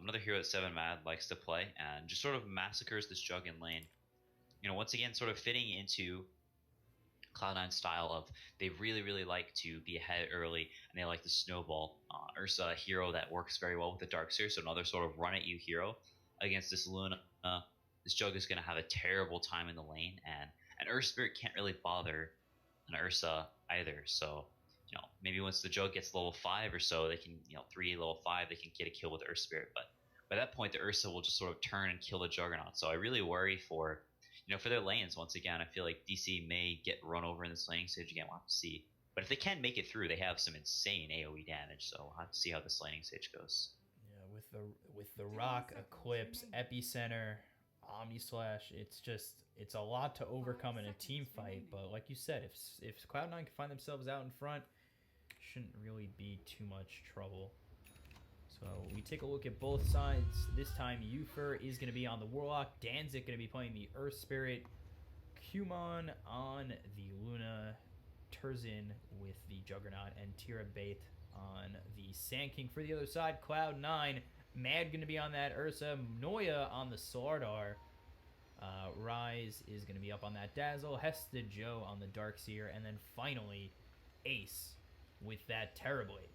Another hero that 7 Mad likes to play and just sort of massacres this Jug in lane. Once again, sort of fitting into Cloud9 style of they really like to be ahead early and they like to snowball. Ursa, a hero that works very well with the Darkseer, so another sort of run at you hero against this Luna. This Jug is going to have a terrible time in the lane, and Earth Spirit can't really bother an Ursa either. So maybe once the Jug gets level 5 or so, they can 3 level 5 they can get a kill with Earth Spirit, but by that point the Ursa will just sort of turn and kill the Juggernaut. So I really worry for for their lanes. Once again, I feel like DC may get run over in this laning stage again. We'll have to see. But if they can make it through, they have some insane AoE damage. So we'll have to see how this laning stage goes. Yeah, with the Rock, Eclipse, Epicenter, Omni Slash, it's a lot to overcome in a team fight. But like you said, if Cloud9 can find themselves out in front, shouldn't really be too much trouble. So we take a look at both sides. This time, Ufer is going to be on the Warlock. Danzig going to be playing the Earth Spirit. Kumon on the Luna. Terzin with the Juggernaut. And Tira Bait on the Sand King. For the other side, Cloud9. Mad going to be on that Ursa. Noya on the Slardar. Rise is going to be up on that Dazzle. Hesta Joe on the Darkseer. And then finally, Ace with that Terrorblade.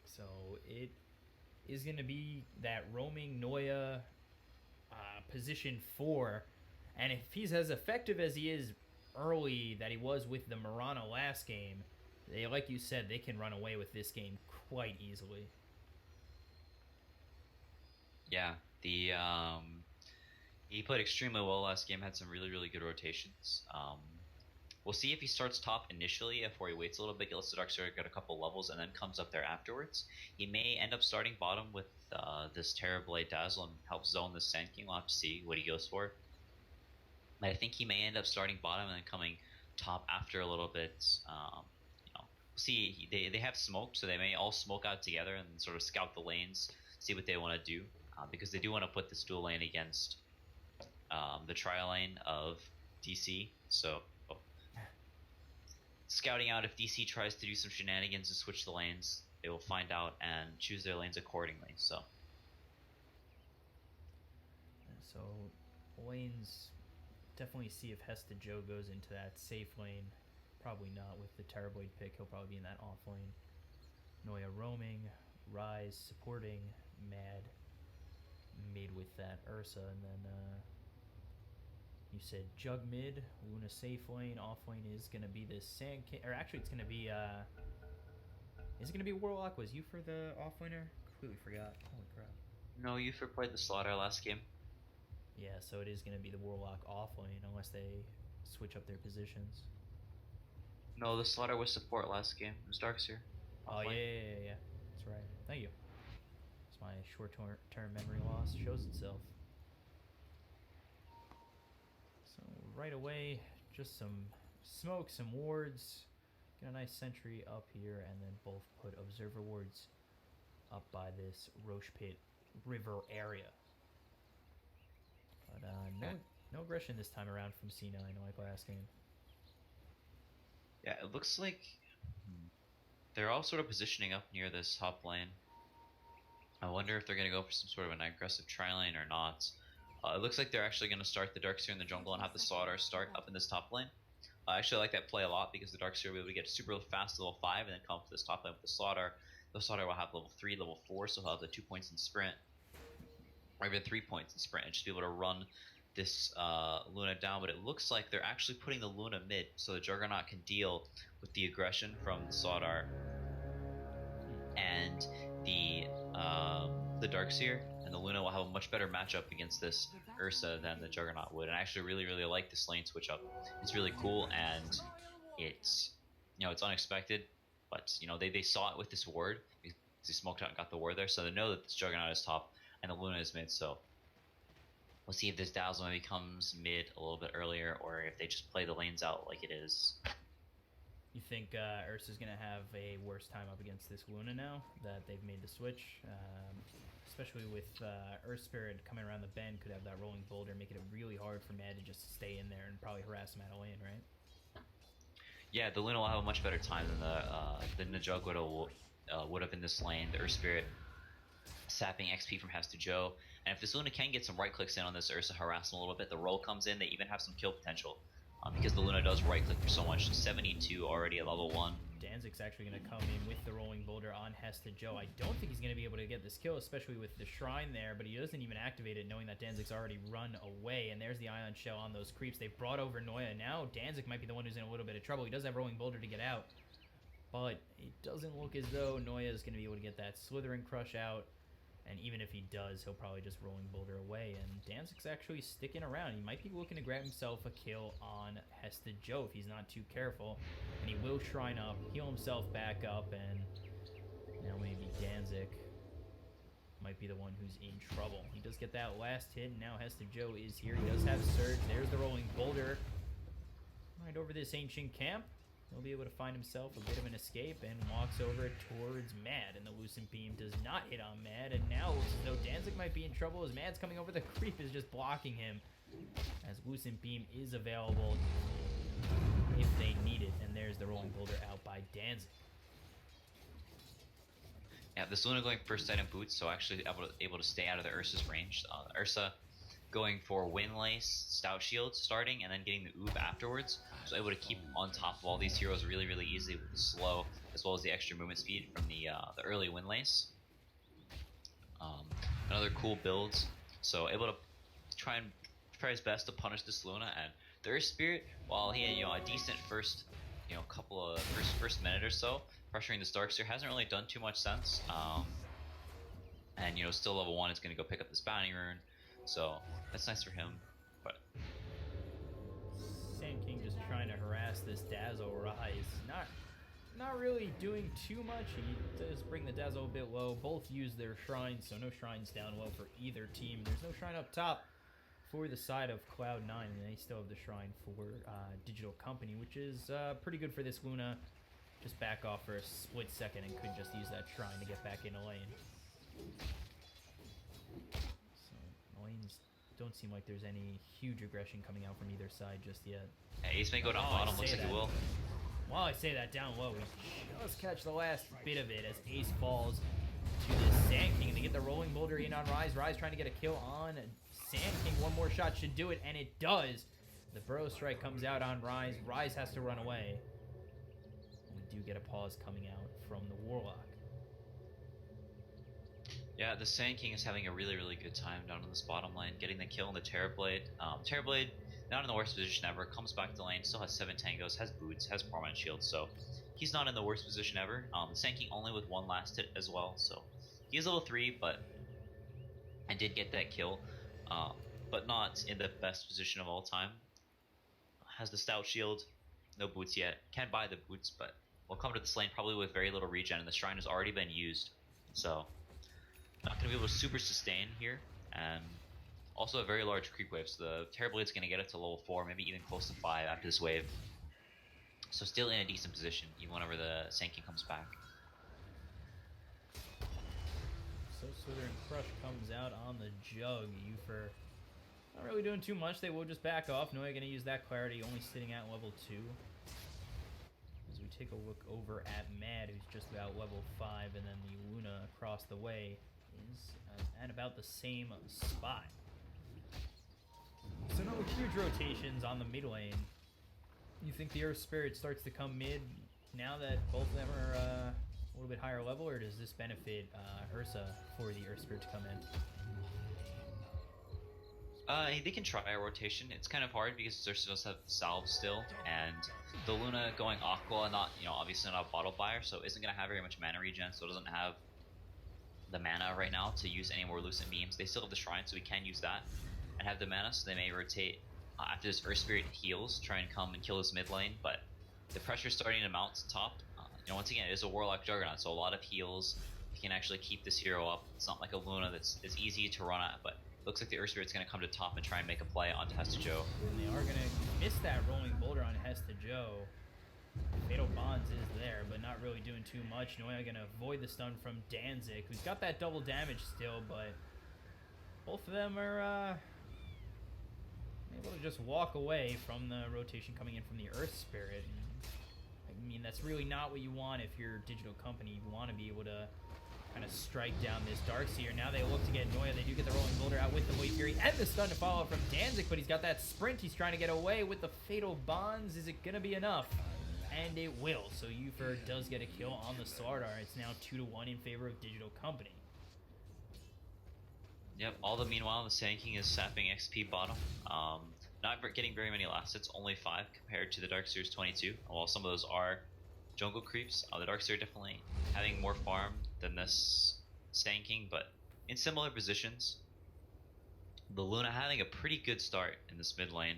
So it is going to be that roaming Noya position 4. And if he's as effective as he is early that he was with the Mirana last game, like you said, they can run away with this game quite easily. Yeah, he played extremely well last game, had some really good rotations. We'll see if he starts top initially, before he waits a little bit, lets the Darkseer get a couple levels, and then comes up there afterwards. He may end up starting bottom with this Terrorblade Dazzle and help zone the Sand King. We'll have to see what he goes for. I think he may end up starting bottom and then coming top after a little bit. We'll see. They have smoked, so they may all smoke out together and sort of scout the lanes, see what they want to do, because they do want to put this dual lane against the trial lane of DC. So scouting out if DC tries to do some shenanigans and switch the lanes, they will find out and choose their lanes accordingly. So lanes, definitely see if Hesta Joe goes into that safe lane. Probably not with the Terrorblade pick. He'll probably be in that off lane. Noya roaming, Rise supporting, Mad with that Ursa, and then you said Jug mid, Luna safe lane, off lane is gonna be the Sand King, or actually it's gonna be is it gonna be Warlock? Was you for the off laner? Completely forgot. Holy crap. no, Ufer played the Slaughter last game. Yeah, so it is gonna be the Warlock off lane unless they switch up their positions. No, the Slaughter was support last game. It was Darkseer. Oh yeah. That's right. Thank you. It's my short-term memory loss shows itself. So right away, just some smoke, some wards. Get a nice sentry up here, and then both put observer wards up by this Roche Pit River area. But no aggression this time around from C9 like last game. Yeah, it looks like they're all sort of positioning up near this top lane. I wonder if they're going to go for some sort of an aggressive tri-lane or not. It looks like they're actually going to start the Darkseer in the jungle and have the Slaughter start up in this top lane. I actually like that play a lot because the Darkseer will be able to get super fast to level 5 and then come to this top lane with the Slaughter. The Slaughter will have level 3, level 4, so he'll have the 2 points in sprint, or even 3 points in sprint, and just be able to run this Luna down. But it looks like they're actually putting the Luna mid, so the Juggernaut can deal with the aggression from the Slaughter and the Darkseer, and the Luna will have a much better matchup against this Ursa than the Juggernaut would. And I actually really like this lane switch up. It's really cool, and it's it's unexpected, but they saw it with this ward because they smoked out and got the ward there, so they know that this Juggernaut is top and the Luna is mid. So We'll see if this Dazzle maybe comes mid a little bit earlier, or if they just play the lanes out like it is. You think Ursa's going to have a worse time up against this Luna now that they've made the switch? Especially with Earth Spirit coming around the bend, could have that rolling boulder, making it really hard for Mad to just stay in there and probably harass him out of lane, right? Yeah, the Luna will have a much better time than the Juggler would have in this lane. The Earth Spirit sapping XP from Hess to Joe. And if this Luna can get some right clicks in on this Ursa, harass him a little bit, the roll comes in, they even have some kill potential. Because the Luna does right click for so much. 72 already at level 1. Danzig's actually going to come in with the rolling boulder on Hess to Joe. I don't think he's going to be able to get this kill, especially with the shrine there, but he doesn't even activate it knowing that Danzig's already run away. And there's the Ion Shell on those creeps. They've brought over Noya. Now Danzig might be the one who's in a little bit of trouble. He does have rolling boulder to get out, but it doesn't look as though Noya is going to be able to get that Slithering Crush out. And even if he does, he'll probably just rolling boulder away. And Danzig's actually sticking around. He might be looking to grab himself a kill on Hesta Joe if he's not too careful. And he will shrine up, heal himself back up, and now maybe Danzig might be the one who's in trouble. He does get that last hit, and now Hesta Joe is here. He does have Surge. There's the rolling boulder. Right over this ancient camp. He'll be able to find himself a bit of an escape and walks over towards Mad. And the Lucent Beam does not hit on Mad. And now it looks as though Danzig might be in trouble as Mad's coming over. The creep is just blocking him as Lucent Beam is available if they need it. And there's the rolling boulder out by Danzig. Yeah, this Luna going first item boots, so actually able to stay out of the Ursa's range. Ursa going for Windlace, Stout Shield starting, and then getting the Oob afterwards. So able to keep on top of all these heroes really, really easily with the slow, as well as the extra movement speed from the early Windlace. Another cool build. So able to try his best to punish this Luna, and the Earth Spirit, while he had a decent first couple of first minute or so, pressuring the Starkster hasn't really done too much sense. And still level 1 is going to go pick up this bounty rune. So that's nice for him, but Sand King just trying to harass this Dazzle Rise. Not really doing too much. He does bring the Dazzle a bit low. Both use their shrines, so no shrines down low for either team. There's no shrine up top for the side of Cloud9, and they still have the shrine for Digital Company, which is pretty good for this Luna. Just back off for a split second and could just use that shrine to get back into lane. Lanes don't seem like there's any huge aggression coming out from either side just yet. Yeah, Ace may go down bottom, looks like he will. While I say that, down low, we just catch the last bit of it as Ace falls to the Sand King. They get the rolling boulder in on Rise. Rise trying to get a kill on Sand King. One more shot should do it, and it does. The Burrow Strike comes out on Rise. Rise has to run away. We do get a pause coming out from the Warlock. Yeah, the Sand King is having a really, really good time down in this bottom lane, getting the kill on the Terrorblade. Terrorblade, not in the worst position ever, comes back to lane, still has 7 tangos, has boots, has permanent shield, so he's not in the worst position ever. The Sand King only with 1 last hit as well, so he is level 3, and did get that kill, but not in the best position of all time. Has the Stout Shield, no boots yet, can buy the boots, but will come to this lane probably with very little regen, and the shrine has already been used, so not going to be able to super sustain here, and also a very large creep wave, so the Terrorblade's going to get it to level 4, maybe even close to 5 after this wave. So still in a decent position, even whenever the Sand King comes back. So Slithering Crush comes out on the Jug. Ufer not really doing too much. They will just back off. Noya going to use that clarity, only sitting at level 2. As we take a look over at Mad, who's just about level 5, and then the Luna across the way is at about the same spot. So no huge rotations on the mid lane. You think the Earth Spirit starts to come mid now that both of them are a little bit higher level, or does this benefit Ursa for the Earth Spirit to come in? They can try a rotation. It's kind of hard because Ursa does have Salve still, and the Luna going Aqua, not obviously not a bottle buyer, so isn't going to have very much mana regen, so it doesn't have the mana right now to use any more Lucent Beams. They still have the Shrine, so we can use that and have the mana, so they may rotate after this Earth Spirit heals, try and come and kill this mid lane, but the pressure's starting to mount top. Once again, it is a Warlock Juggernaut, so a lot of heals. You can actually keep this hero up. It's not like a Luna that's easy to run at, but Looks like the Earth Spirit's gonna come to top and try and make a play onto Hesta Joe. And they are going to miss that rolling boulder on Hesta Joe. Fatal Bonds is there, but not really doing too much. Noya going to avoid the stun from Danzig, who's got that double damage still, but both of them are able to just walk away from the rotation coming in from the Earth Spirit. And, I mean, that's really not what you want if you're a digital company. You want to be able to kind of strike down this Darkseer. Now they look to get Noya. They do get the rolling boulder out with the Void Fury and the stun to follow up from Danzig, but he's got that sprint. He's trying to get away with the Fatal Bonds. Is it going to be enough? And it will. So Ufer does get a kill on the Slardar. It's now 2-1 in favor of Digital Company. Yep, all the meanwhile, the Sand King is sapping XP bottom. Not getting very many last hits, only 5 compared to the Darkseer's 22. While some of those are jungle creeps, the Darkseer definitely having more farm than this Sand King, but in similar positions. The Luna having a pretty good start in this mid lane.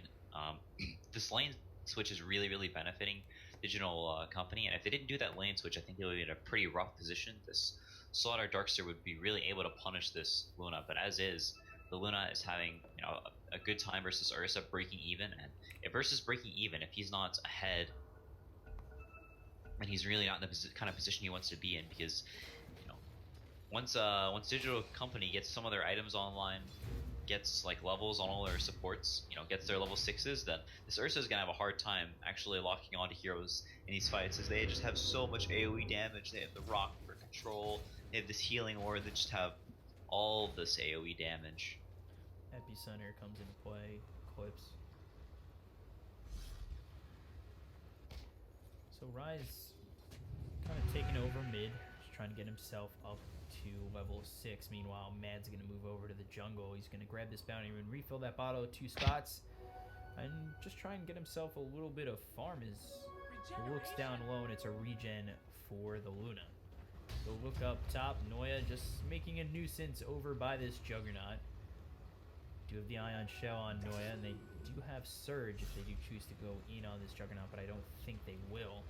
This lane switch is really, really benefiting Digital Company, and if they didn't do that lane switch, I think they would be in a pretty rough position. This Slaughter Darkseer would be really able to punish this Luna, but as is, the Luna is having a good time versus Ursa, breaking even, and if Ursa's breaking even, if he's not ahead, then he's really not in the kind of position he wants to be in, because once Digital Company gets some of their items online, gets like levels on all their supports, gets their level 6s, then this Ursa is gonna have a hard time actually locking onto heroes in these fights, as they just have so much AoE damage. They have the rock for control, they have this healing aura, they just have all this AoE damage. Epicenter comes into play, clips. So Rise kind of taking over mid, just trying to get himself up to level 6. Meanwhile, Mad's going to move over to the jungle. He's going to grab this bounty and refill that bottle of 2 spots and just try and get himself a little bit of farm as he looks down low, and it's a regen for the Luna. So look up top, Noya just making a nuisance over by this Juggernaut. Do have the Ion Shell on Noya, and they do have Surge if they do choose to go in on this Juggernaut, but I don't think they will.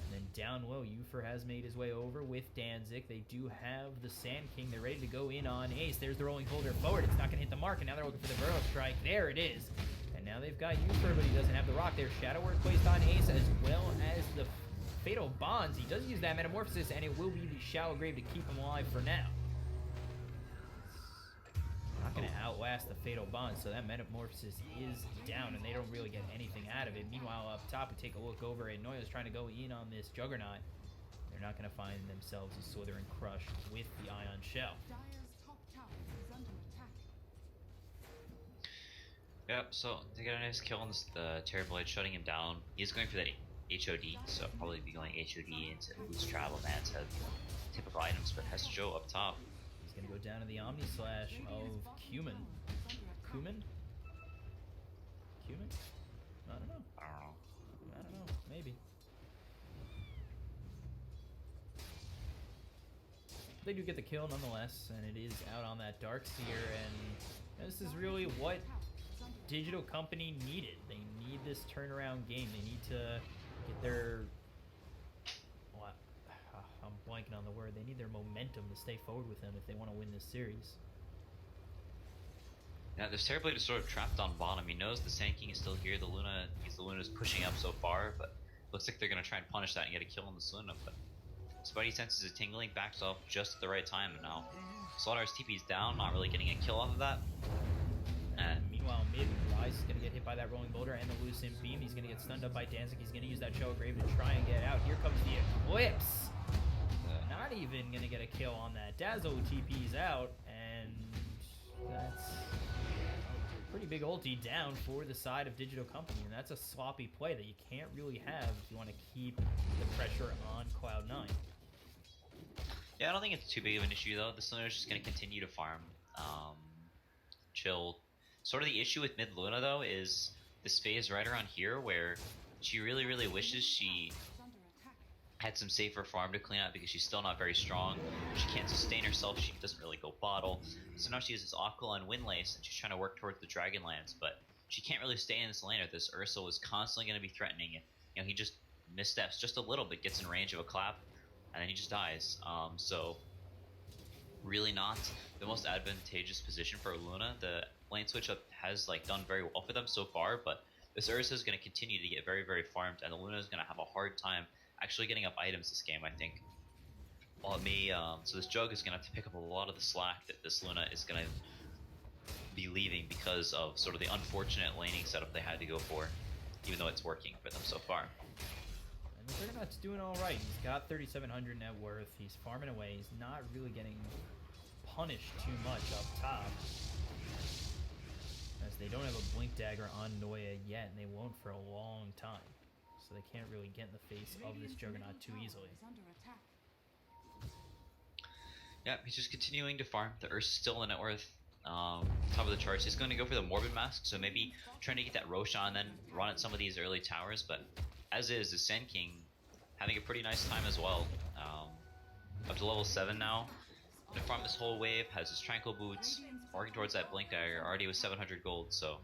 And then down low, Ufer has made his way over with Danzig. They do have the Sand King. They're ready to go in on Ace. There's the rolling boulder forward. It's not going to hit the mark, and now they're looking for the Vertical Strike. There it is. And now they've got Ufer, but he doesn't have the rock. There's Shadow Word placed on Ace, as well as the Fatal Bonds. He does use that Metamorphosis, and it will be the Shallow Grave to keep him alive for now. Not going to outlast the Fatal Bond, so that Metamorphosis is down, and they don't really get anything out of it. Meanwhile, up top, we take a look over at Noya's trying to go in on this Juggernaut. They're not going to find themselves a Slither and Crush with the Ion Shell. Dire's top tower is under attack. Yep, so they got a nice kill on the Terrorblade, shutting him down. He's going for that HOD, so probably be going HOD into Boost Travel Man to typical items, but Hesta Joe up top. He's going to go down to the Omni Slash of Cumin. Cumin? Cumin? I don't know. I don't know. Maybe. They do get the kill nonetheless, and it is out on that Darkseer, and this is really what Digital Company needed. They need this turnaround game. They need to get their... Well, I'm blanking on the word. They need their momentum to stay forward with them if they want to win this series. Now, this Terrorblade is sort of trapped on bottom. He knows the Sand King is still here. The Luna's pushing up so far, but looks like they're going to try and punish that and get a kill on the Luna. But Spidey senses a tingling, backs off just at the right time, and now Slaughter's TP's down, not really getting a kill off of that. And meanwhile, mid, Rise is going to get hit by that rolling boulder and the Lucent Beam. He's going to get stunned up by Danzig. He's going to use that Shell Grave to try and get out. Here comes the Eclipse. Not even going to get a kill on that. Dazzle TP's out, and that's a pretty big ulti down for the side of Digital Company, and that's a sloppy play that you can't really have if you want to keep the pressure on Cloud9. yeah, I don't think it's too big of an issue though. The Luna's just going to continue to farm. Chill. Sort of the issue with mid Luna though is this phase right around here where she really, really wishes she had some safer farm to clean out, because she's still not very strong. She can't sustain herself. She doesn't really go bottle. So now she uses Aquila and Windlace, and she's trying to work towards the Dragonlance, but she can't really stay in this lane, or this Ursa is constantly going to be threatening it. He just missteps just a little bit, gets in range of a clap, and then he just dies. So really not the most advantageous position for Luna. The lane switch up has like done very well for them so far, but this Ursa is going to continue to get very, very farmed, and the Luna is going to have a hard time actually getting up items this game, I think. While it may, so this Jug is going to have to pick up a lot of the slack that this Luna is going to be leaving because of sort of the unfortunate laning setup they had to go for, even though it's working for them so far. And the Juggernaut's doing all right. He's got 3,700 net worth. He's farming away. He's not really getting punished too much up top, as they don't have a Blink Dagger on Noya yet, and they won't for a long time. So they can't really get in the face of this Juggernaut too easily. Yeah, he's just continuing to farm. The Ursa's still in net worth. Top of the charts. He's going to go for the Morbid Mask, so maybe trying to get that Roshan and then run at some of these early towers, but as is, the Sand King having a pretty nice time as well. Up to level 7 now. Gonna farm this whole wave, has his Tranquil Boots, working towards that Blink Dagger, already with 700 gold, so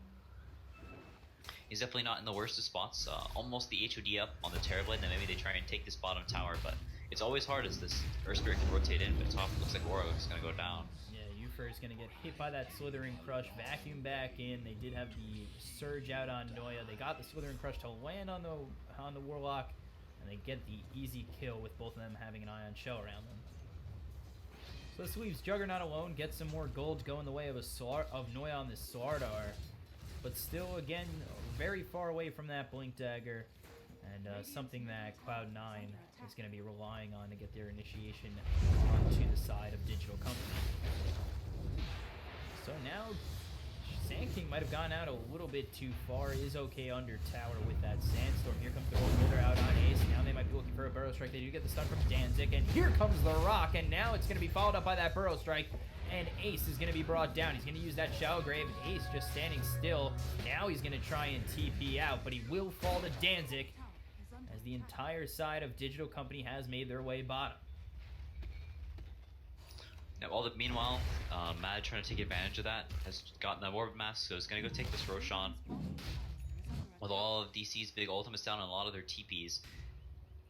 he's definitely not in the worst of spots. Almost the HOD up on the Terrorblade, then maybe they try and take this bottom tower, but it's always hard as this Earth Spirit can rotate in, but top looks like Oro is going to go down. Yeah, Ufer is going to get hit by that Slithering Crush, vacuum back in. They did have the Surge out on Noya. They got the Slithering Crush to land on the Warlock, and they get the easy kill with both of them having an Ion Shell around them. So this leaves Juggernaut alone, gets some more gold going the way of Noya on this Slardar, but still, again, very far away from that Blink Dagger, and something that Cloud9 is going to be relying on to get their initiation onto the side of Digital Company. So now, Sand King might have gone out a little bit too far. Is okay under tower with that Sandstorm. Here comes the Roll Builder out on Ace. Now they might be looking for a Burrow Strike. They do get the stun from Danzig, and here comes the Rock, and now it's going to be followed up by that Burrow Strike, and Ace is going to be brought down. He's going to use that Shallow Grave, and Ace just standing still. Now he's going to try and TP out, but he will fall to Danzig, as the entire side of Digital Company has made their way bottom. Now, meanwhile, Mad trying to take advantage of that, has gotten the Morbid Mask, so he's going to go take this Roshan. With all of DC's big ultimates down and a lot of their TPs,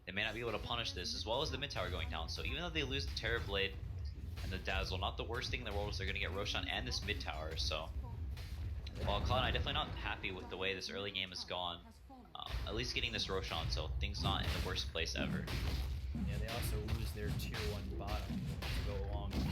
they may not be able to punish this, as well as the mid tower going down. So even though they lose the Terrorblade and the Dazzle, not the worst thing in the world is they're going to get Roshan and this mid tower. So, while Cloud9 definitely not happy with the way this early game has gone, at least getting this Roshan, so things not in the worst place ever. Yeah, they also lose their tier 1 bottom to go along with that.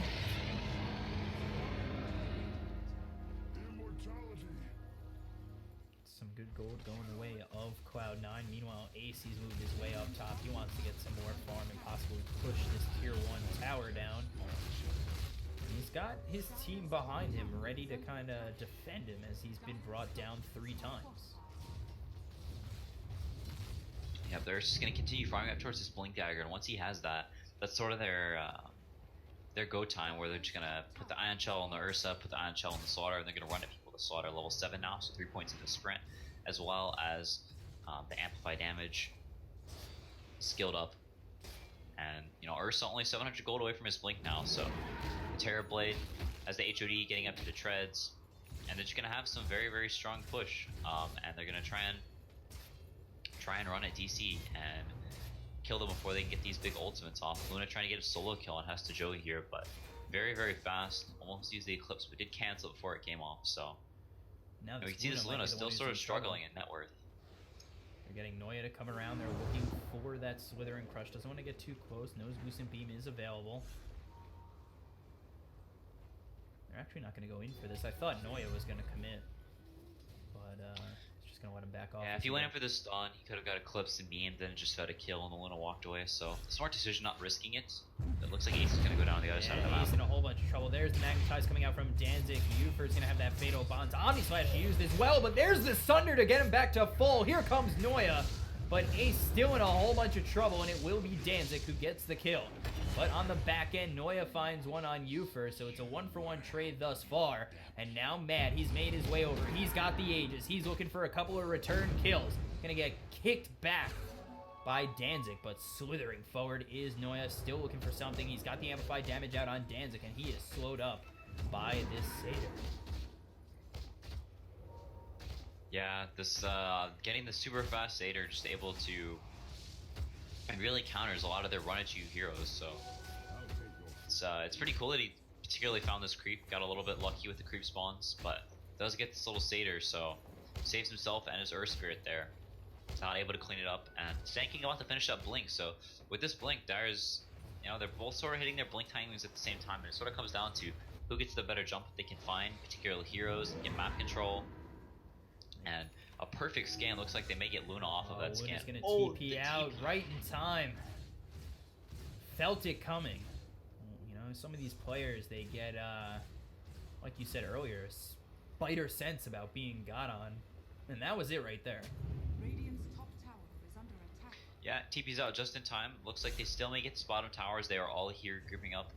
Some good gold going the way of Cloud9. Meanwhile, AC's moved his way up top. He wants to get some more farm and possibly push this tier 1 tower down. He's got his team behind him, ready to kind of defend him as he's been brought down 3 times. Yeah, they're just going to continue farming up towards this Blink Dagger, and once he has that, that's sort of their go time, where they're just going to put the Ion Shell on the Ursa, put the Ion Shell on the Slaughter, and they're going to run at people with the Slaughter level 7 now, so 3 points into sprint, as well as the Amplify damage skilled up. And, you know, Ursa only 700 gold away from his Blink now, so Terrorblade has the HOD getting up to the treads, and they're just going to have some very, very strong push, and they're going to try and run at DC and kill them before they can get these big ultimates off. Luna trying to get a solo kill and has to Joey here, but very, very fast. Almost used the Eclipse, but did cancel it before it came off, so Now we can see this Luna still sort of struggling in net worth. They're getting Noya to come around. They're looking for that Slithering Crush. Doesn't want to get too close. Knows Boosting Beam is available. They're actually not going to go in for this. I thought Noya was going to commit, but he's just going to let him back off. Yeah, if he went in for the stun, he could have got Eclipse and beamed, then just got a kill, and the Luna walked away. So smart decision not risking it. It looks like Ace is going to go down the other side of the map. Ace in a whole bunch of trouble. There's the Magnetize coming out from Danzig. Ufer's going to have that Fatal Bonds. Omni Slash used as well, but there's the Sunder to get him back to full. Here comes Noya, but Ace still in a whole bunch of trouble, and it will be Danzig who gets the kill. But on the back end, Noya finds one on Ufer, so it's a 1-for-1 trade thus far. And now Mad, he's made his way over. He's got the Aegis. He's looking for a couple of return kills. Gonna get kicked back by Danzig, but slithering forward is Noya, still looking for something. He's got the amplified damage out on Danzig, and he is slowed up by this Satyr. Yeah, this getting the super fast Satyr just able to, and really counters a lot of their run at you heroes. So it's pretty cool that he particularly found this creep, got a little bit lucky with the creep spawns, but does get this little satyr, so saves himself and his Earth Spirit there. He's not able to clean it up, and Sand King about to finish up Blink, so with this Blink, Dire's, you know, they're both sort of hitting their Blink timings at the same time, and it sort of comes down to who gets the better jump that they can find, particular heroes, get map control, and a perfect scan. Looks like they may get Luna off of that scan. Luna's gonna TP out right in time. Felt it coming. You know, some of these players, they get, like you said earlier, a spider sense about being got on, and that was it right there. Radiant's top tower is under attack. Yeah, TP's out just in time. Looks like they still may get to bottom towers. They are all here grouping up.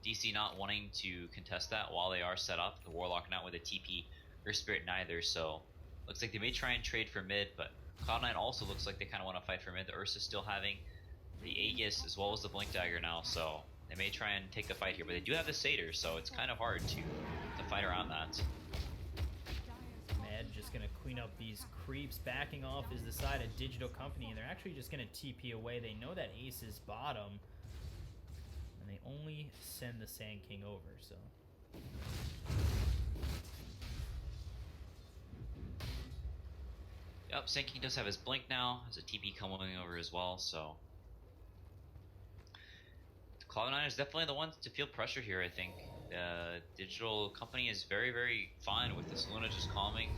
DC not wanting to contest that while they are set up. The Warlock not with a TP or Spirit neither, so looks like they may try and trade for mid, but Cloud9 also looks like they kind of want to fight for mid. The Ursa still having the Aegis as well as the Blink Dagger now, so they may try and take the fight here, but they do have the Satyr, so it's kind of hard to fight around that. Dire's Mad just gonna clean up these creeps. Backing off is the side of Digital Company, and they're actually just gonna TP away. They know that Ace is bottom, and they only send the Sand King over, so. Yep, Sand King does have his Blink now, has a TP coming over as well, so Cloud9 is definitely the ones to feel pressure here, I think. Digital Company is very, very fine with this Luna just calming,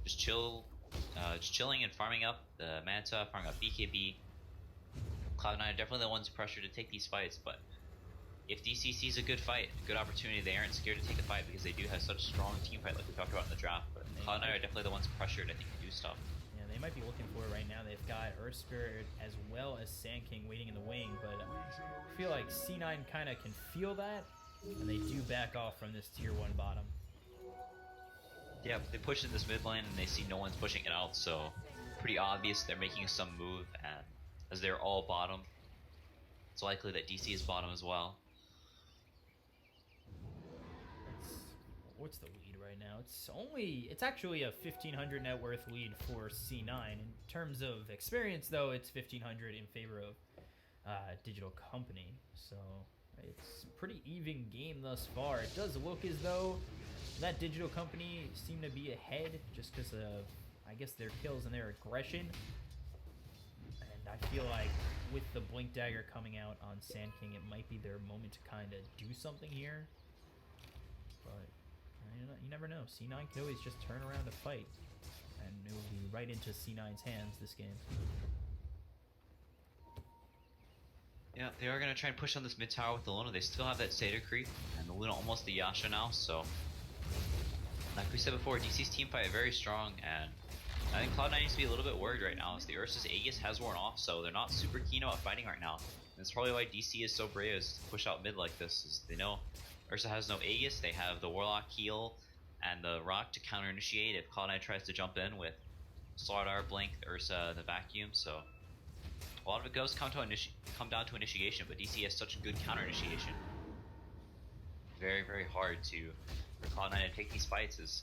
just chilling and farming up the Manta, farming up BKB. Cloud9 are definitely the ones pressured to take these fights, but if DC sees a good fight, a good opportunity, they aren't scared to take the fight because they do have such strong team fight like we talked about in the draft. But Cloud9 are definitely the ones pressured, I think, to do stuff. Yeah, they might be looking for it right now. They've got Earth Spirit as well as Sand King waiting in the wing, but I feel like C9 kind of can feel that, and they do back off from this tier 1 bottom. Yeah, they push in this mid lane and they see no one's pushing it out, so pretty obvious they're making some move, and as they're all bottom, it's likely that DC is bottom as well. What's the lead right now? It's actually a 1,500 net worth lead for C9. In terms of experience, though, it's 1,500 in favor of Digital Company. So it's a pretty even game thus far. It does look as though that Digital Company seem to be ahead just because of, I guess, their kills and their aggression. And I feel like with the Blink Dagger coming out on Sand King, it might be their moment to kind of do something here. But you never know. C9 can always just turn around to fight, and it will be right into C9's hands this game. Yeah, they are going to try and push on this mid tower with the Luna. They still have that Satyr creep, and the Luna almost the Yasha now, so like we said before, DC's team fight is very strong, and I think Cloud9 needs to be a little bit worried right now as the Ursa's Aegis has worn off, so they're not super keen about fighting right now. And it's probably why DC is so brave is to push out mid like this, is they know Ursa has no Aegis, they have the Warlock heal and the Rock to counter initiate if Cloud9 tries to jump in with Slardar, Blink, Ursa, the Vacuum, so a lot of it does come down to initiation, but DC has such good counter initiation. Very, very hard for Cloud9 to take these fights as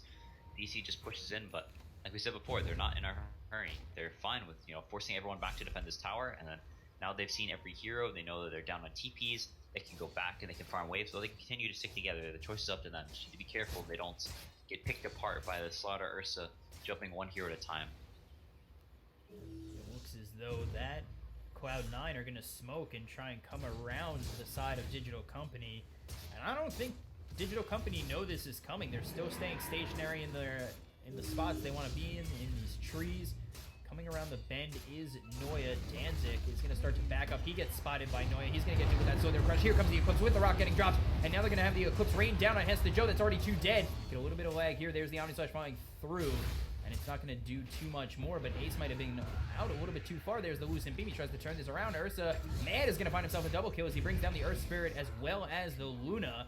DC just pushes in, but like we said before, they're not in a hurry. They're fine with, you know, forcing everyone back to defend this tower, and then now they've seen every hero, they know that they're down on TPs, they can go back and they can farm waves, so they can continue to stick together. The choice is up to them. Just need to be careful they don't get picked apart by the Slaughter Ursa jumping one hero at a time. It looks as though that Cloud9 are going to smoke and try and come around to the side of Digital Company, and I don't think Digital Company know this is coming. They're still staying stationary in the spots they want to be in these trees. Coming around the bend is Noya. Danzig is going to start to back up. He gets spotted by Noya. He's going to get hit with that Solar Crush. Here comes the Eclipse with the Rock getting dropped. And now they're going to have the Eclipse rain down on Hesta Joe that's already 2 dead. Get a little bit of lag here. There's the Omni Slash falling through. And it's not going to do too much more, but Ace might have been out a little bit too far. There's the Lucent Beam. He tries to turn this around. Ursa, Mad is going to find himself a double kill as he brings down the Earth Spirit as well as the Luna.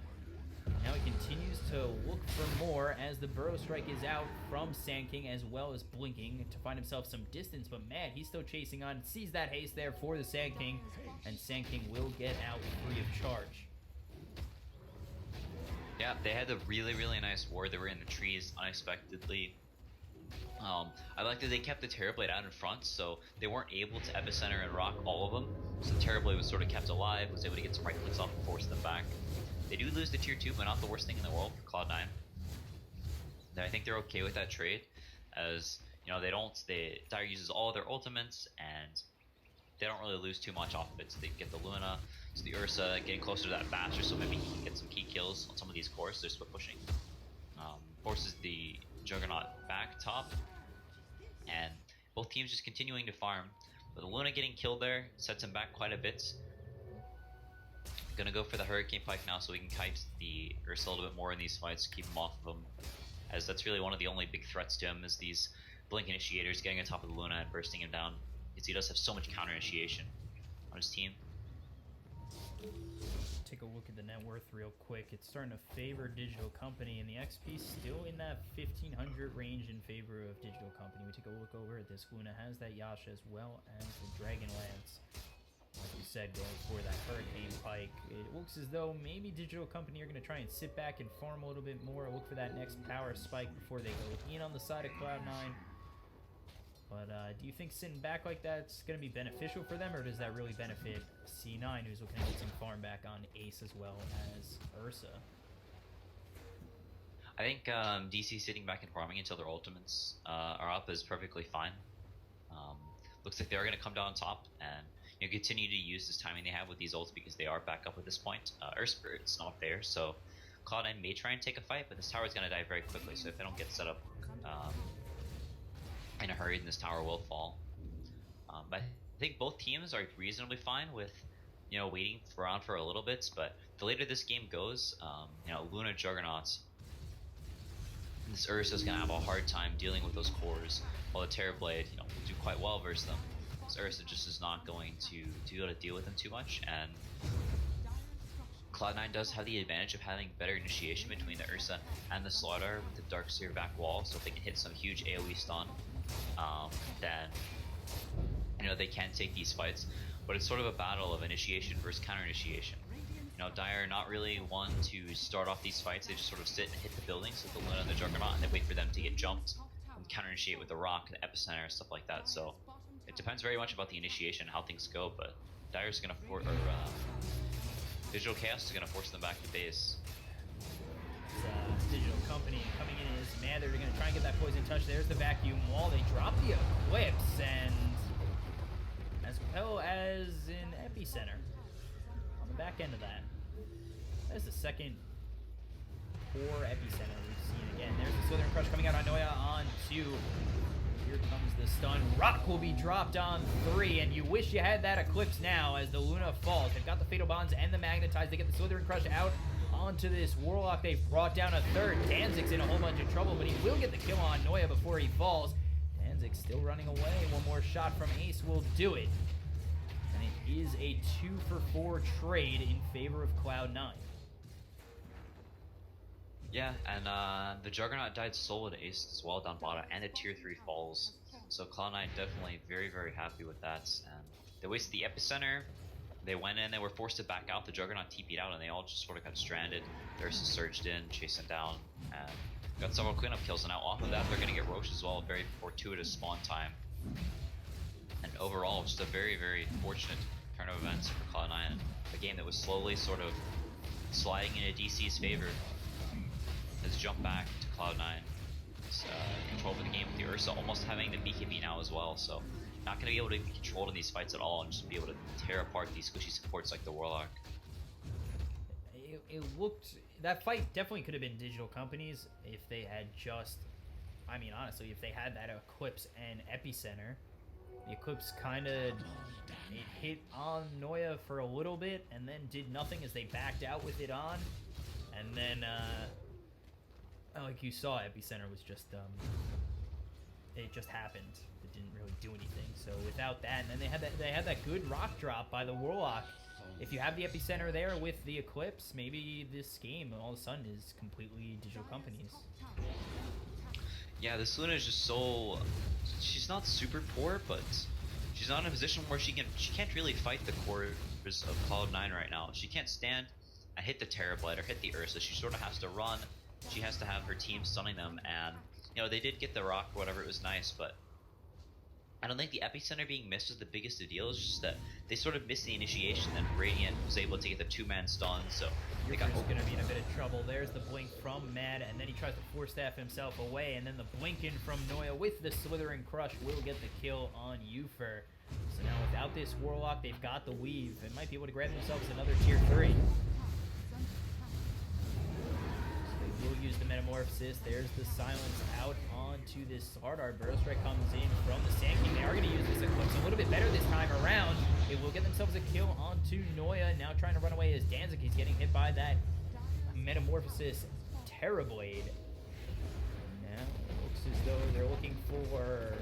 Now he continues to look for more as the Burrow Strike is out from Sand King as well as blinking to find himself some distance, but Mad, he's still chasing on, sees that haste there for the Sand King, and Sand King will get out free of charge. Yeah, they had a really, really nice ward. They were in the trees unexpectedly. I like that they kept the Terrorblade out in front, so they weren't able to Epicenter and rock all of them. So the Terrorblade was sort of kept alive, was able to get some right clicks off and force them back. They do lose the tier 2, but not the worst thing in the world for Cloud9. And I think they're okay with that trade, as you know Dire uses all of their ultimates and they don't really lose too much off of it. So they get the Luna, so the Ursa getting closer to that Basher, so maybe he can get some key kills on some of these cores. So they're split pushing. Forces the Juggernaut back top, and both teams just continuing to farm. But the Luna getting killed there sets him back quite a bit. Gonna go for the Hurricane Pike now so we can kite the Ursa a little bit more in these fights, keep him off of him, as that's really one of the only big threats to him is these Blink Initiators getting on top of the Luna and bursting him down. Because he does have so much counter initiation on his team. Take a look at the net worth real quick. It's starting to favor Digital Company, and the XP still in that 1500 range in favor of Digital Company. We take a look over at this. Luna has that Yasha as well as the Dragon Lance. Like we said, going for that Hurricane Pike. It looks as though maybe Digital Company are going to try and sit back and farm a little bit more, look for that next power spike before they go in on the side of Cloud9. But do you think sitting back like that's going to be beneficial for them, or does that really benefit C9, who's looking to get some farm back on Ace as well as Ursa? I think DC sitting back and farming until their ultimates are up is perfectly fine. Looks like they're going to come down top and continue to use this timing they have with these ults because they are back up at this point. Earth Spirit's not there, so Cloud9 may try and take a fight, but this tower is going to die very quickly, so if they don't get set up in a hurry, then this tower will fall. But I think both teams are reasonably fine with waiting around for a little bit, but the later this game goes, Luna Juggernauts, this Ursa is going to have a hard time dealing with those cores, while the Terrorblade will do quite well versus them. This Ursa just is not going to be able to deal with them too much, and Cloud9 does have the advantage of having better initiation between the Ursa and the Slaughter with the Darkseer back wall, so if they can hit some huge AoE stun, then they can take these fights. But it's sort of a battle of initiation versus counter initiation. Dire not really one to start off these fights. They just sort of sit and hit the buildings with the Luna and the Juggernaut, and they wait for them to get jumped and counter initiate with the Rock and the Epicenter and stuff like that. So it depends very much about the initiation, how things go. But Dire's gonna Digital Chaos is gonna force them back to base. Digital Company coming in as mad. They're going to try and get that poison touch. There's the vacuum wall. They drop the Eclipse, and as well as an Epicenter on the back end of that. That's the second poor Epicenter we've seen again. There's the Slithering Crush coming out on Noya on 2. Here comes the stun. Rock will be dropped on 3, and you wish you had that Eclipse now as the Luna falls. They've got the Fatal Bonds and the Magnetize. They get the Slithering Crush out onto this Warlock. They've brought down a third. Danzig's in a whole bunch of trouble, but he will get the kill on Noya before he falls. Danzig still running away. One more shot from Ace will do it. And it is a 2-for-4 trade in favor of Cloud9. Yeah, and the Juggernaut died solo to Ace as well down bottom, and the tier 3 falls. So Cloud9 definitely very, very happy with that. And they wasted the Epicenter. They went in, they were forced to back out, the Juggernaut TP'd out, and they all just sort of got stranded. Ursa surged in, chased them down, and got several cleanup kills, and now off of that they're going to get Roche as well, very fortuitous spawn time. And overall, just a very, very fortunate turn of events for Cloud9. A game that was slowly sort of sliding into DC's favor has jumped back to Cloud9. It's control of the game with the Ursa almost having the BKB now as well, so not going to be able to be controlled in these fights at all and just be able to tear apart these squishy supports like the Warlock. It looked... That fight definitely could have been Digital Company's if they had just... I mean, honestly, if they had that Eclipse and Epicenter. The Eclipse kind of... It hit on Noya for a little bit and then did nothing as they backed out with it on. And then, like you saw, Epicenter was just... it just happened. It didn't really do anything. So without that, and then they had that good rock drop by the Warlock. If you have the Epicenter there with the Eclipse, maybe this game all of a sudden is completely Digital Company's. Yeah, this Luna is just so... She's not super poor, but she's not in a position where she can't really fight the cores of Cloud9 right now. She can't stand and hit the Terrorblade or hit the Ursa. She sort of has to run. She has to have her team stunning them, and You know, they did get the rock or whatever, it was nice, but I don't think the epicenter being missed was the biggest deal. It's just that they sort of missed the initiation, and Radiant was able to get the 2-man stun, so they got He's going to be in a bit of trouble. There's the blink from Mad, and then he tries to force staff himself away, and then the blink in from Noya with the Slithering Crush will get the kill on Yufer. So now without this Warlock, they've got the Weave and might be able to grab themselves another tier 3. They will use the Metamorphosis. There's the Silence out onto this Hard Art. Burrow Strike comes in from the Sand King. They are going to use this Eclipse a little bit better this time around. It will get themselves a kill onto Noya. Now trying to run away is Danzig. He's getting hit by that Metamorphosis Terrorblade. Now it looks as though they're looking for...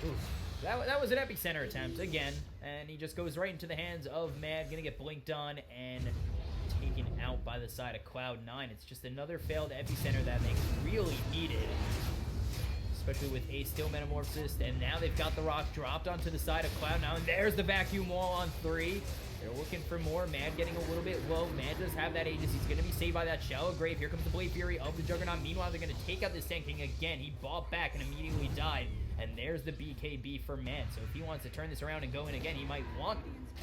Oof. That was an Epicenter attempt again, and he just goes right into the hands of Mad. Gonna get blinked on and taken out by the side of Cloud9. It's just another failed Epicenter that they really needed, especially with a still Metamorphosis, and now they've got the rock dropped onto the side of Cloud9. There's the vacuum wall on 3. They're looking for more. Mad getting a little bit low. Mad does have that Aegis. He's going to be saved by that Shallow Grave. Here comes the Blade Fury of the Juggernaut. Meanwhile, they're going to take out the Sand King again. He bought back and immediately died. And there's the BKB for Mad. So if he wants to turn this around and go in again, he might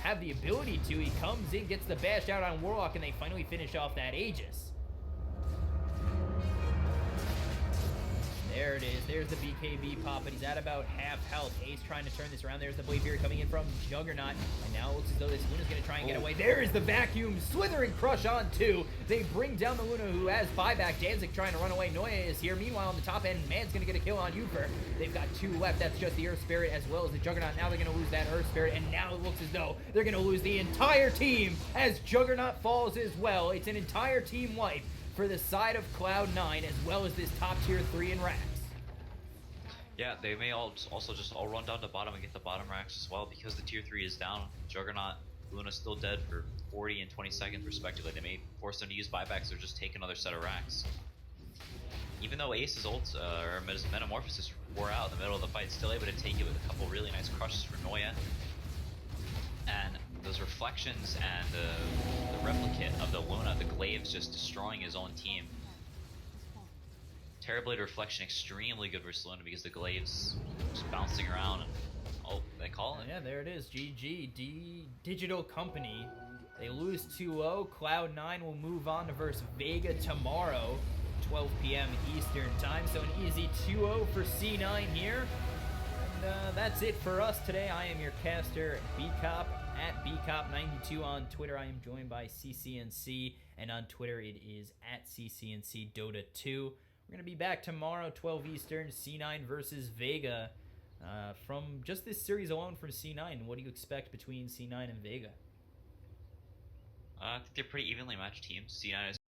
have the ability to. He comes in, gets the bash out on Warlock, and they finally finish off that Aegis. There it is. There's the BKB pop, but he's at about half health. Ace trying to turn this around. There's the Blade Fury coming in from Juggernaut. And now it looks as though this Luna's going to try and get away. There is the vacuum. Slithering Crush on 2. They bring down the Luna, who has buyback. Danzig trying to run away. Noya is here. Meanwhile, on the top end, Man's going to get a kill on Uber. They've got 2 left. That's just the Earth Spirit as well as the Juggernaut. Now they're going to lose that Earth Spirit. And now it looks as though they're going to lose the entire team as Juggernaut falls as well. It's an entire team wipe for the side of Cloud9 as well as this top tier 3 in Rax. Yeah, they may also just all run down to bottom and get the bottom racks as well, because the tier 3 is down. Juggernaut, Luna's still dead for 40 and 20 seconds respectively. They may force them to use buybacks or just take another set of racks. Even though Ace's ult, or Metamorphosis wore out in the middle of the fight, still able to take it with a couple really nice crushes for Noya. And those reflections and the replicate of the Luna, the Glaive's just destroying his own team. Terrorblade Reflection extremely good versus Luna because the Glaive's just bouncing around and oh, they call it. Yeah, there it is. GG Digital Company. They lose 2-0. Cloud9 will move on to verse Vega tomorrow, 12 p.m. Eastern time. So an easy 2-0 for C9 here. And that's it for us today. I am your caster, Bcop, at Bcop92 on Twitter. I am joined by CCNC, and on Twitter it is at CCNC Dota 2. We're going to be back tomorrow, 12 Eastern, C9 versus Vega. From just this series alone from C9, what do you expect between C9 and Vega? I think they're pretty evenly matched teams. C9 is